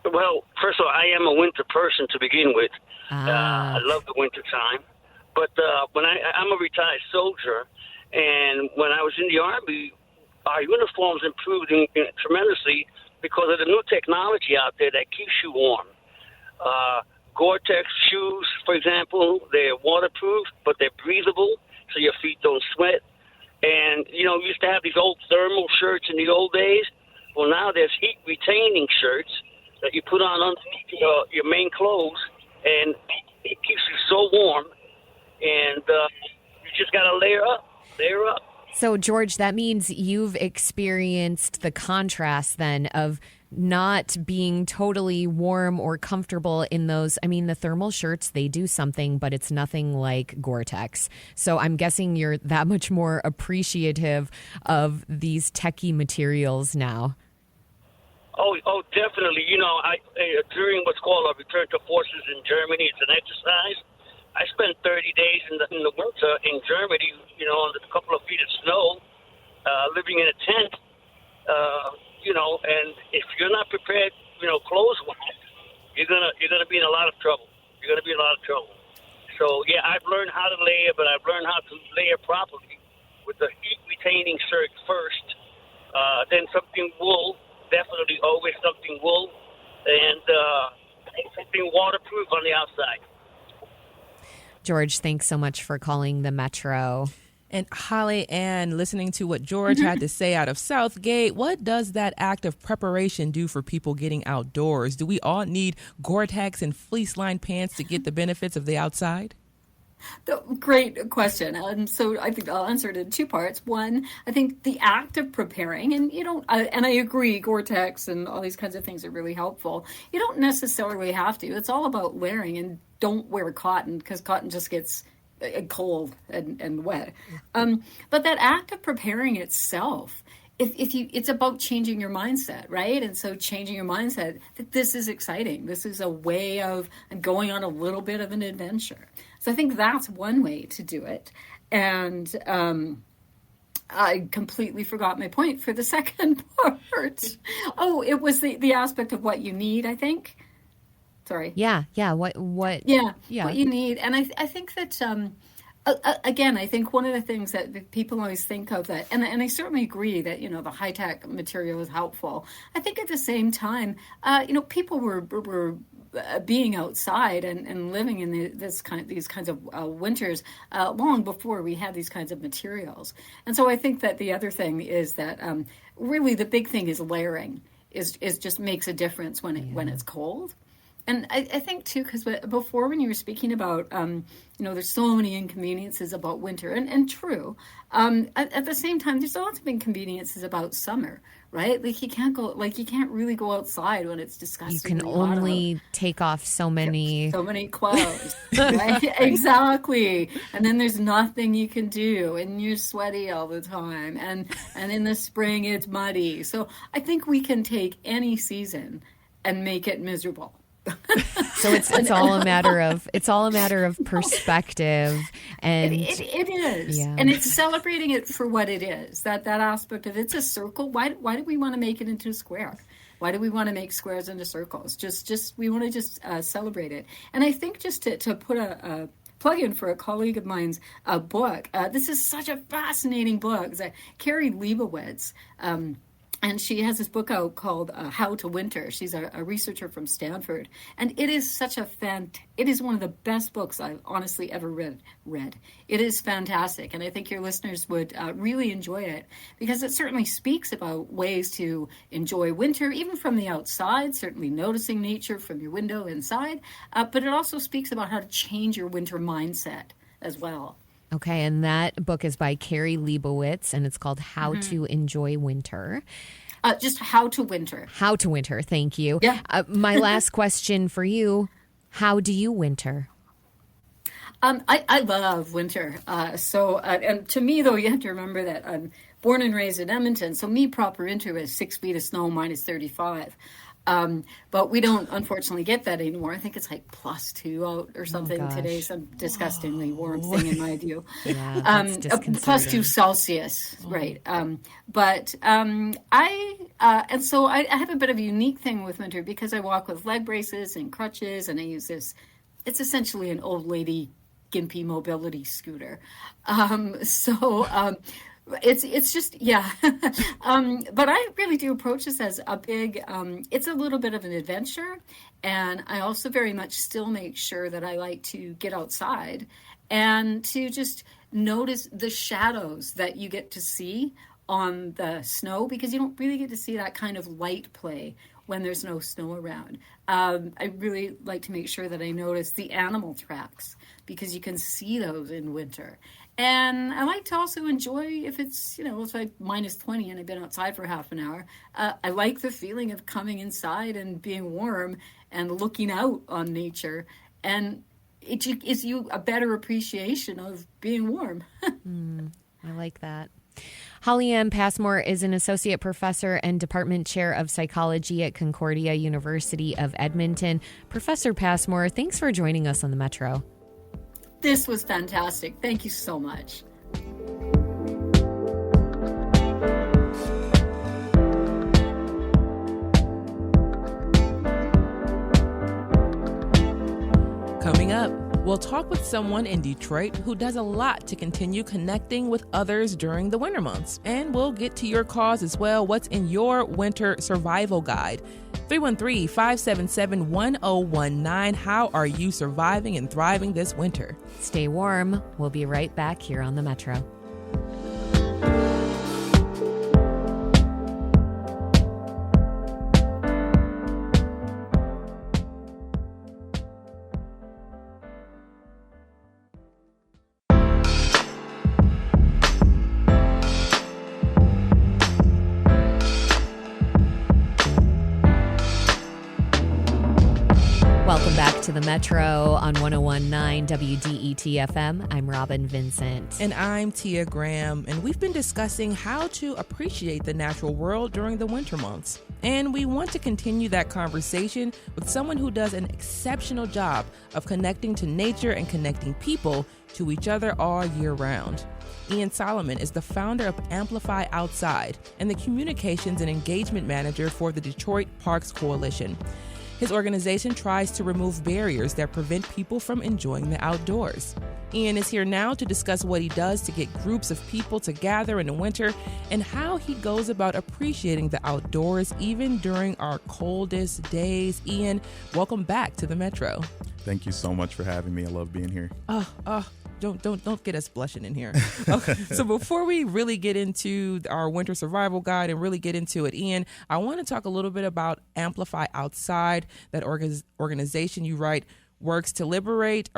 Well, first of all, I am a winter person to begin with. I love the winter time. But when I'm a retired soldier, and when I was in the Army, our uniforms improved tremendously because of the new technology out there that keeps you warm. Gore-Tex shoes, for example, they're waterproof, but they're breathable, so your feet don't sweat. And, we used to have these old thermal shirts in the old days. Well, now there's heat-retaining shirts that you put on underneath your main clothes, and it keeps you so warm. And you just got to layer up. So, George, that means you've experienced the contrast then of not being totally warm or comfortable in those. I mean, the thermal shirts, they do something, but it's nothing like Gore-Tex. So I'm guessing you're that much more appreciative of these techie materials now. Oh, definitely. During what's called a return to forces in Germany, it's an exercise. I spent 30 days in the winter in Germany, under a couple of feet of snow, living in a tent, and if you're not prepared, clothes-wise, you're gonna be in a lot of trouble. So, yeah, I've learned how to layer, but I've learned how to layer properly with the heat-retaining shirt first, then something wool, definitely always something wool, and something waterproof on the outside. George, thanks so much for calling the Metro. And Holly Ann, listening to what George had to say out of Southgate, what does that act of preparation do for people getting outdoors? Do we all need Gore-Tex and fleece-lined pants to get the benefits of the outside? Great question. And so I think I'll answer it in two parts. One, I think the act of preparing, and I agree, Gore-Tex and all these kinds of things are really helpful. You don't necessarily have to. It's all about layering, and don't wear cotton because cotton just gets cold and wet. But that act of preparing itself, it's about changing your mindset, right? And so changing your mindset that this is exciting. This is a way of going on a little bit of an adventure. So I think that's one way to do it. And I completely forgot my point for the second part. Oh, it was the aspect of what you need, I think. Sorry. Yeah. What you need. And I think that, again, I think one of the things that people always think of that, and I certainly agree that, the high-tech material is helpful. I think at the same time, people were being outside and living in these kinds of winters long before we had these kinds of materials. And so I think that the other thing is that really the big thing is layering is just makes a difference when it's cold. And I think, too, because before when you were speaking about, there's so many inconveniences about winter, and true. At the same time, there's lots of inconveniences about summer, right? Like you can't really go outside when it's disgusting. You can only take off so many clothes, right? Exactly. And then there's nothing you can do, and you're sweaty all the time. And in the spring, it's muddy. So I think we can take any season and make it miserable. So it's all a matter of perspective, and it is, yeah. And it's celebrating it for what it is. That aspect of it's a circle. Why do we want to make it into a square? Why do we want to make squares into circles? Just we want to just celebrate it. And I think just to put a plug in for a colleague of mine's book. This is such a fascinating book. It's Carrie Leibowitz. And she has this book out called How to Winter. She's a researcher from Stanford. And it is it is one of the best books I've honestly ever read. It is fantastic. And I think your listeners would really enjoy it because it certainly speaks about ways to enjoy winter, even from the outside, certainly noticing nature from your window inside. But it also speaks about how to change your winter mindset as well. Okay, and that book is by Carrie Leibowitz, and it's called How to Enjoy Winter. Just How to Winter. How to Winter, thank you. Yeah. My last question for you, how do you winter? I love winter. And to me, though, you have to remember that I'm born and raised in Edmonton, so me proper winter is 6 feet of snow, minus 35. But we don't, unfortunately, get that anymore. I think it's like +2 out or something today, some disgustingly warm thing in my view. Yeah, that's +2 Celsius, right. And so I have a bit of a unique thing with winter because I walk with leg braces and crutches, and I use this. It's essentially an old lady gimpy mobility scooter. It's just, yeah. But I really do approach this as a big, it's a little bit of an adventure. And I also very much still make sure that I like to get outside and to just notice the shadows that you get to see on the snow, because you don't really get to see that kind of light play when there's no snow around. I really like to make sure that I notice the animal tracks, because you can see those in winter. And I like to also enjoy, if it's, it's like -20 and I've been outside for half an hour, I like the feeling of coming inside and being warm and looking out on nature. And it gives you a better appreciation of being warm. I like that. Holly Ann Passmore is an associate professor and department chair of psychology at Concordia University of Edmonton. Professor Passmore, thanks for joining us on the Metro. This was fantastic. Thank you so much. Coming up, we'll talk with someone in Detroit who does a lot to continue connecting with others during the winter months. And we'll get to your cause as well. What's in your winter survival guide? 313-577-1019. How are you surviving and thriving this winter? Stay warm. We'll be right back here on the Metro. Welcome back to the Metro on 101.9 WDET-FM. I'm Robin Vincent. And I'm Tia Graham. And we've been discussing how to appreciate the natural world during the winter months. And we want to continue that conversation with someone who does an exceptional job of connecting to nature and connecting people to each other all year round. Ian Solomon is the founder of Amplify Outside and the communications and engagement manager for the Detroit Parks Coalition. His organization tries to remove barriers that prevent people from enjoying the outdoors. Ian is here now to discuss what he does to get groups of people to gather in the winter and how he goes about appreciating the outdoors even during our coldest days. Ian, welcome back to the Metro. Thank you so much for having me. I love being here. Don't get us blushing in here. Okay, so before we really get into our winter survival guide and really get into it, Ian, I want to talk a little bit about Amplify Outside, that organization you write works to liberate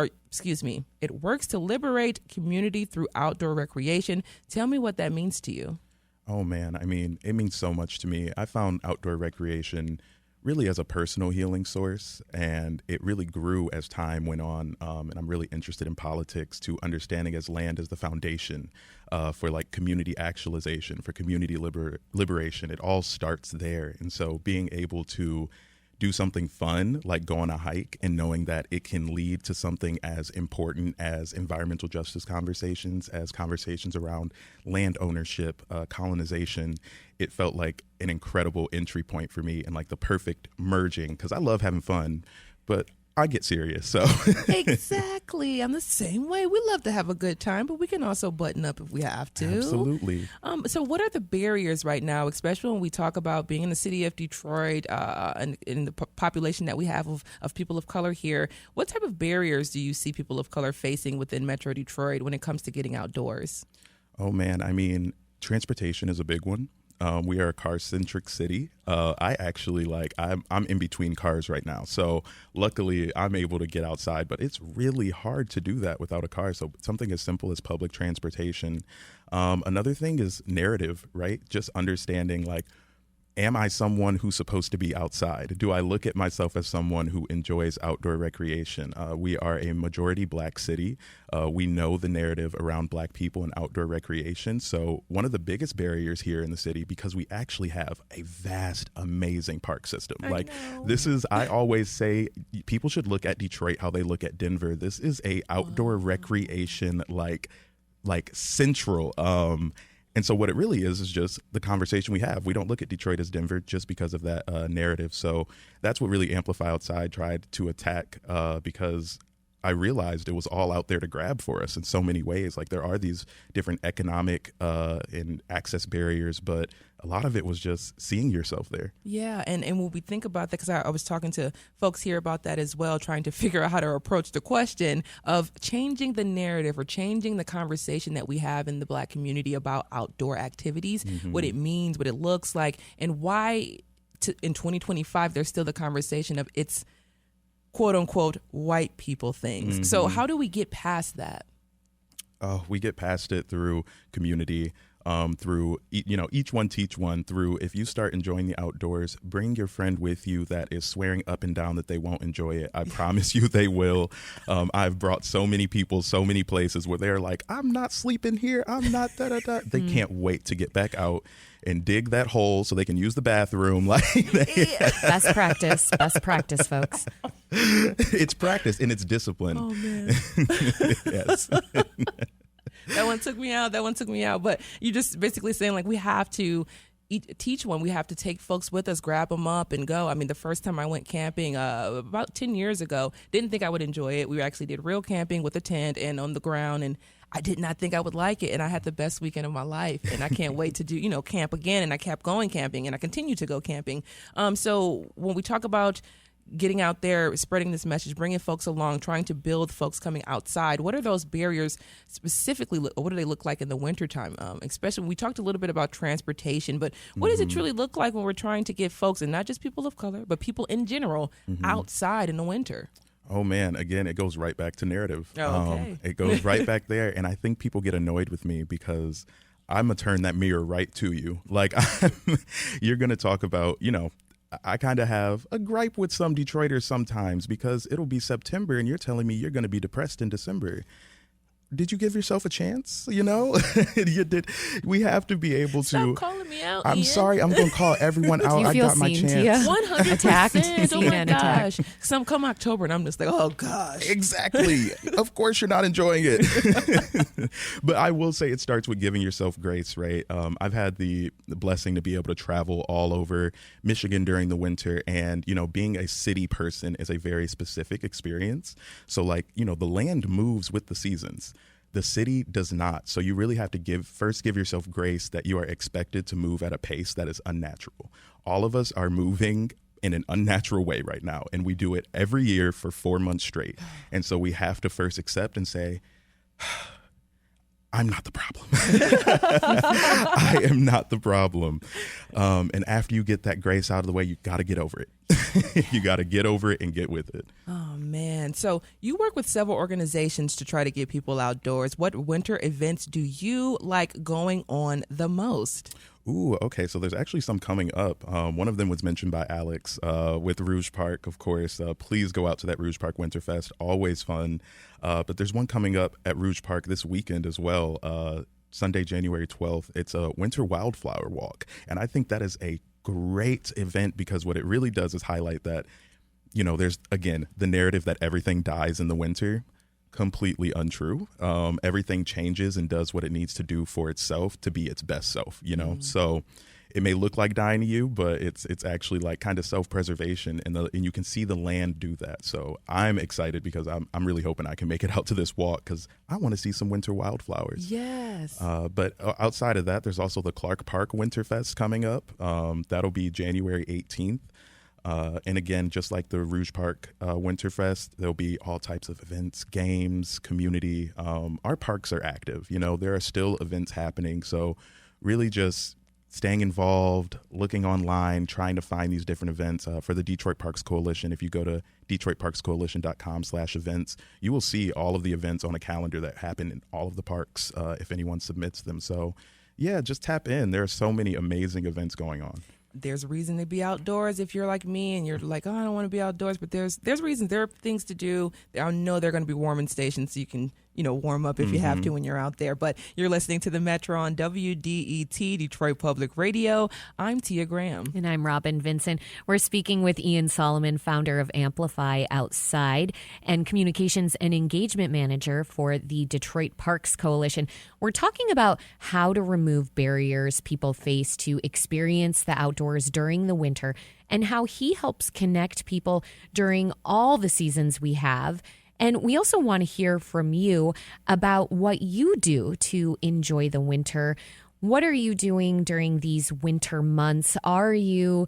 community through outdoor recreation. Tell me what that means to you. Oh man, I mean, it means so much to me. I found outdoor recreation really as a personal healing source, and it really grew as time went on. And I'm really interested in politics, to understanding as land as the foundation for like community actualization, for community liberation. It all starts there. And so being able to do something fun, like go on a hike, and knowing that it can lead to something as important as environmental justice conversations, as conversations around land ownership, colonization, it felt like an incredible entry point for me and like the perfect merging, because I love having fun, but I get serious. So Exactly. I'm the same way. We love to have a good time, but we can also button up if we have to. Absolutely. So what are the barriers right now, especially when we talk about being in the city of Detroit and in the population that we have of people of color here? What type of barriers do you see people of color facing within Metro Detroit when it comes to getting outdoors? Oh, man. I mean, transportation is a big one. We are a car-centric city. I actually I'm in between cars right now. So luckily I'm able to get outside, but it's really hard to do that without a car. So something as simple as public transportation. Another thing is narrative, right? Just understanding like, am I someone who's supposed to be outside? Do I look at myself as someone who enjoys outdoor recreation? We are a majority Black city. We know the narrative around Black people and outdoor recreation. So one of the biggest barriers here in the city, because we actually have a vast, amazing park system. I always say people should look at Detroit how they look at Denver. This is a outdoor recreation like central. And so what it really is just the conversation we have. We don't look at Detroit as Denver just because of that narrative. So that's what really Amplify Outside tried to attack, because I realized it was all out there to grab for us in so many ways. Like there are these different economic and access barriers, but a lot of it was just seeing yourself there. Yeah, and when we think about that, because I was talking to folks here about that as well, trying to figure out how to approach the question of changing the narrative or changing the conversation that we have in the Black community about outdoor activities, what it means, what it looks like, and why in 2025 there's still the conversation of it's quote-unquote white people things. So how do we get past that? We get past it through community, through, each one teach one, through if you start enjoying the outdoors, bring your friend with you that is swearing up and down that they won't enjoy it. I promise you they will. I've brought so many people, so many places where they're like, I'm not sleeping here. I'm not da-da-da. They can't wait to get back out and dig that hole so they can use the bathroom. Best practice, folks. It's practice and it's discipline. Oh, man. Yes. That one took me out. But you're just basically saying like we have to teach one. We have to take folks with us, grab them up and go. I mean, the first time I went camping about 10 years ago, didn't think I would enjoy it. We actually did real camping with a tent and on the ground, and I did not think I would like it. And I had the best weekend of my life. And I can't wait to do, camp again. And I kept going camping and I continue to go camping. So when we talk about getting out there, spreading this message, bringing folks along, trying to build folks coming outside, what are those barriers specifically? What do they look like in the wintertime? Especially, we talked a little bit about transportation, but what does it truly look like when we're trying to get folks, and not just people of color, but people in general, outside in the winter? Oh, man. Again, it goes right back to narrative. Okay. It goes right back there. And I think people get annoyed with me because I'm going to turn that mirror right to you. Like, you're going to talk about, I kind of have a gripe with some Detroiters sometimes because it'll be September and you're telling me you're going to be depressed in December. Did you give yourself a chance? You did. We have to be able to. Stop calling me out. I'm Ian. sorry. I'm going to call everyone out. Do you feel I got my seen, chance. Tia? 100%. Oh my Attacked. gosh. Some come October and I'm just like, oh gosh. Exactly. Of course you're not enjoying it. But I will say it starts with giving yourself grace, right? I've had the blessing to be able to travel all over Michigan during the winter, and being a city person is a very specific experience. So the land moves with the seasons. The city does not. So you really have to give yourself grace that you are expected to move at a pace that is unnatural. All of us are moving in an unnatural way right now, and we do it every year for 4 months straight. And so we have to first accept and say, I'm not the problem. I am not the problem. And after you get that grace out of the way, you got to get over it. You got to get over it and get with it. Oh, man. So you work with several organizations to try to get people outdoors. What winter events do you like going on the most? Ooh, okay. So there's actually some coming up. One of them was mentioned by Alex with Rouge Park, of course. Please go out to that Rouge Park Winterfest. Always fun. But there's one coming up at Rouge Park this weekend as well, Sunday, January 12th. It's a Winter Wildflower Walk. And I think that is a great event because what it really does is highlight that, you know, there's, again, the narrative that everything dies in the winter. Completely untrue. Everything changes and does what it needs to do for itself to be its best self, you know? So it may look like dying to you, but it's actually like kind of self-preservation and you can see the land do that. So I'm excited because I'm really hoping I can make it out to this walk because I want to see some winter wildflowers. Yes. But outside of that, there's also the Clark Park Winterfest coming up. That'll be January 18th. And again, just like the Rouge Park Winterfest, there'll be all types of events, games, community. Our parks are active. You know, there are still events happening. So really just staying involved, looking online, trying to find these different events. For the Detroit Parks Coalition, if you go to DetroitParksCoalition.com/events, you will see all of the events on a calendar that happen in all of the parks if anyone submits them. So, yeah, just tap in. There are so many amazing events going on. There's a reason to be outdoors if you're like me and you're like, oh, I don't want to be outdoors, but there's reasons. There are things to do. I know there are going to be warming stations so you can, you know, warm up if you have to when you're out there. But you're listening to The Metro on WDET, Detroit Public Radio. I'm Tia Graham. And I'm Robin Vincent. We're speaking with Ian Solomon, founder of Amplify Outside and Communications and Engagement Manager for the Detroit Parks Coalition. We're talking about how to remove barriers people face to experience the outdoors during the winter and how he helps connect people during all the seasons we have. And we also want to hear from you about what you do to enjoy the winter. What are you doing during these winter months? Are you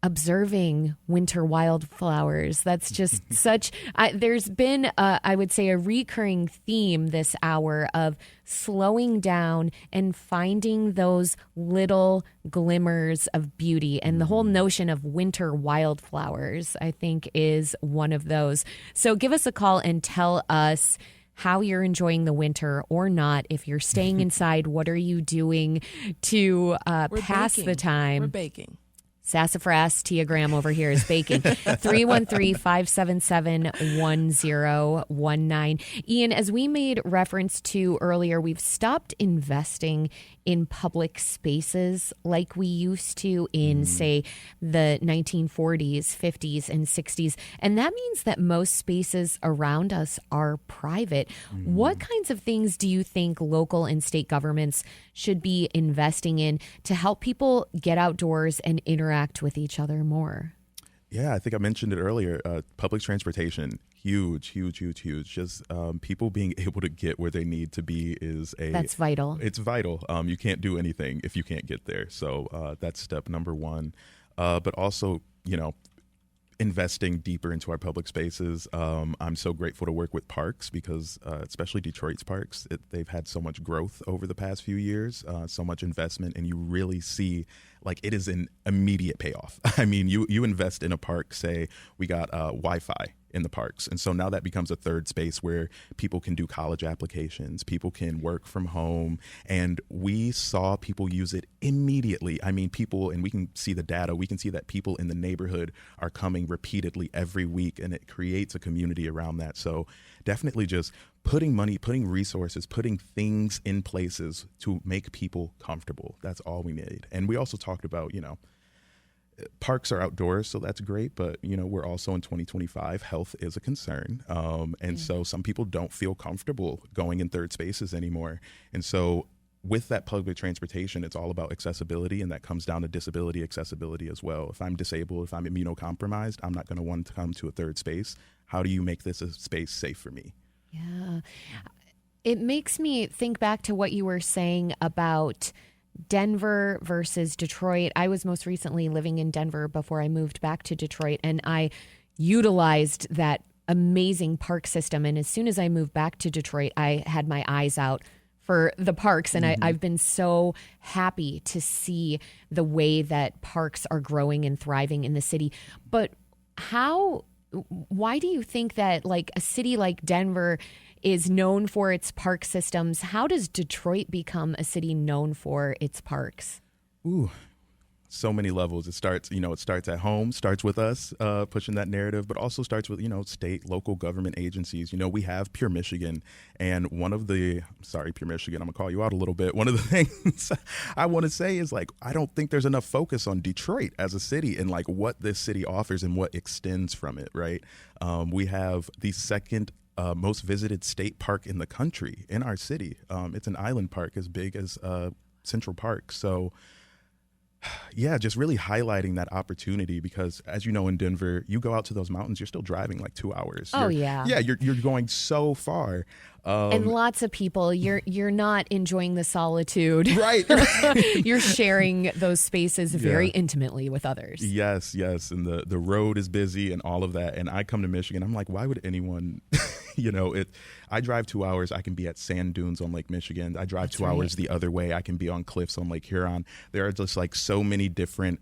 observing winter wildflowers? That's just such, there's been, I would say, a recurring theme this hour of slowing down and finding those little glimmers of beauty. And the whole notion of winter wildflowers, I think, is one of those. So give us a call and tell us how you're enjoying the winter or not. If you're staying inside, what are you doing to pass the time? We're baking. Sassafras, Tia Graham over here is baking. 313-577-1019. Ian, as we made reference to earlier, we've stopped investing in public spaces like we used to in, say, the 1940s, 50s, and 60s. And that means that most spaces around us are private. What kinds of things do you think local and state governments should be investing in to help people get outdoors and interact with each other more? Yeah, I think I mentioned it earlier. Public transportation, huge. Just people being able to get where they need to be that's vital. It's vital. You can't do anything if you can't get there. So that's step number one. But also, you know, investing deeper into our public spaces. I'm so grateful to work with parks because especially Detroit's parks, they've had so much growth over the past few years, so much investment, and you really see like it is an immediate payoff. I mean, you invest in a park, say we got Wi-Fi in the parks. And so now that becomes a third space where people can do college applications, people can work from home, and we saw people use it immediately. I mean, people, and we can see the data, we can see that people in the neighborhood are coming repeatedly every week, and it creates a community around that. So definitely just putting money, putting resources, putting things in places to make people comfortable. That's all we need. And we also talked about, you know, parks are outdoors, so that's great. But, you know, we're also in 2025. Health is a concern. So some people don't feel comfortable going in third spaces anymore. And so with that public transportation, it's all about accessibility, and that comes down to disability accessibility as well. If I'm disabled, if I'm immunocompromised, I'm not going to want to come to a third space. How do you make this a space safe for me? Yeah. It makes me think back to what you were saying about Denver versus Detroit. I was most recently living in Denver before I moved back to Detroit, and I utilized that amazing park system. And as soon as I moved back to Detroit, I had my eyes out for the parks. And I've been so happy to see the way that parks are growing and thriving in the city. But why do you think that like a city like Denver is known for its park systems? How does Detroit become a city known for its parks? Ooh, so many levels. It starts at home, starts with us pushing that narrative, but also starts with, state, local government agencies. We have Pure Michigan, and Pure Michigan, I'm gonna call you out a little bit. One of the things I want to say is I don't think there's enough focus on Detroit as a city and what this city offers and what extends from it, right? We have the second most visited state park in the country in our city. It's an island park as big as Central Park. So yeah, just really highlighting that opportunity because, as you know, in Denver, you go out to those mountains, you're still driving 2 hours. You're going so far. And lots of people, you're not enjoying the solitude. Right. You're sharing those spaces very intimately with others. Yes. And the road is busy and all of that. And I come to Michigan, I'm like, why would anyone, I drive 2 hours, I can be at sand dunes on Lake Michigan. I drive 2 hours the other way, I can be on cliffs on Lake Huron. There are just so many different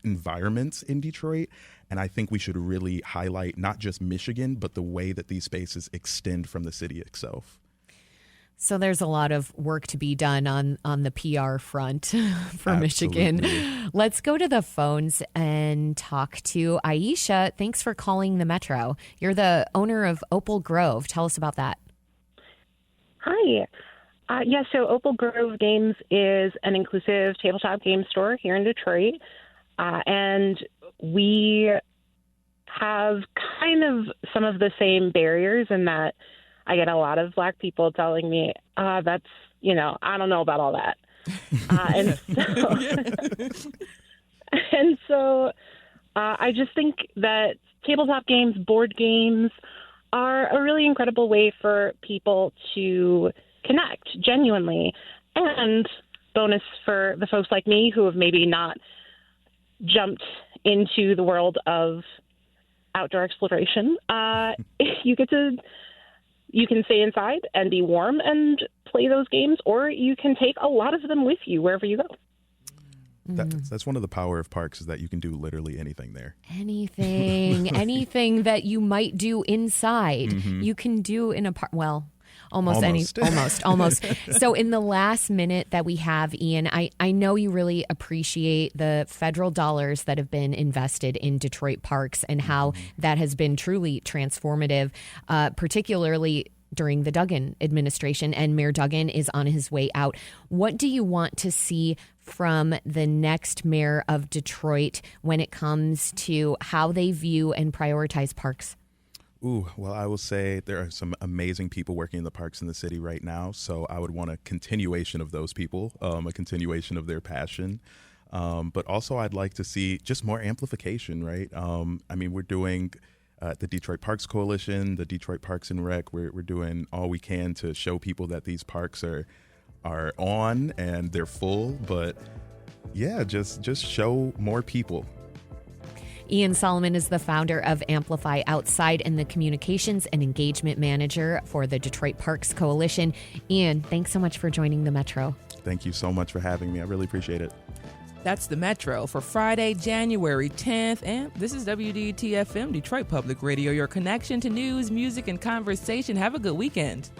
environments in Detroit. And I think we should really highlight not just Michigan, but the way that these spaces extend from the city itself. So there's a lot of work to be done on the PR front for Absolutely. Michigan. Let's go to the phones and talk to Aisha. Thanks for calling the Metro. You're the owner of Opal Grove. Tell us about that. Hi. So Opal Grove Games is an inclusive tabletop game store here in Detroit. And we have kind of some of the same barriers in that I get a lot of Black people telling me, I don't know about all that. So I just think that tabletop games, board games are a really incredible way for people to connect genuinely. And bonus for the folks like me who have maybe not jumped into the world of outdoor exploration, you can stay inside and be warm and play those games, or you can take a lot of them with you wherever you go. That's one of the power of parks is that you can do literally anything there. Anything that you might do inside, you can do in a park. Well, almost. So in the last minute that we have, Ian, I know you really appreciate the federal dollars that have been invested in Detroit parks and how that has been truly transformative, particularly during the Duggan administration, and Mayor Duggan is on his way out. What do you want to see from the next mayor of Detroit when it comes to how they view and prioritize parks? Ooh, well, I will say there are some amazing people working in the parks in the city right now. So I would want a continuation of those people, a continuation of their passion. But also I'd like to see just more amplification, right? We're doing the Detroit Parks Coalition, the Detroit Parks and Rec. We're doing all we can to show people that these parks are on and they're full. But yeah, just show more people. Ian Solomon is the founder of Amplify Outside and the communications and engagement manager for the Detroit Parks Coalition. Ian, thanks so much for joining the Metro. Thank you so much for having me. I really appreciate it. That's the Metro for Friday, January 10th. And this is WDET-FM, Detroit Public Radio, your connection to news, music, and conversation. Have a good weekend.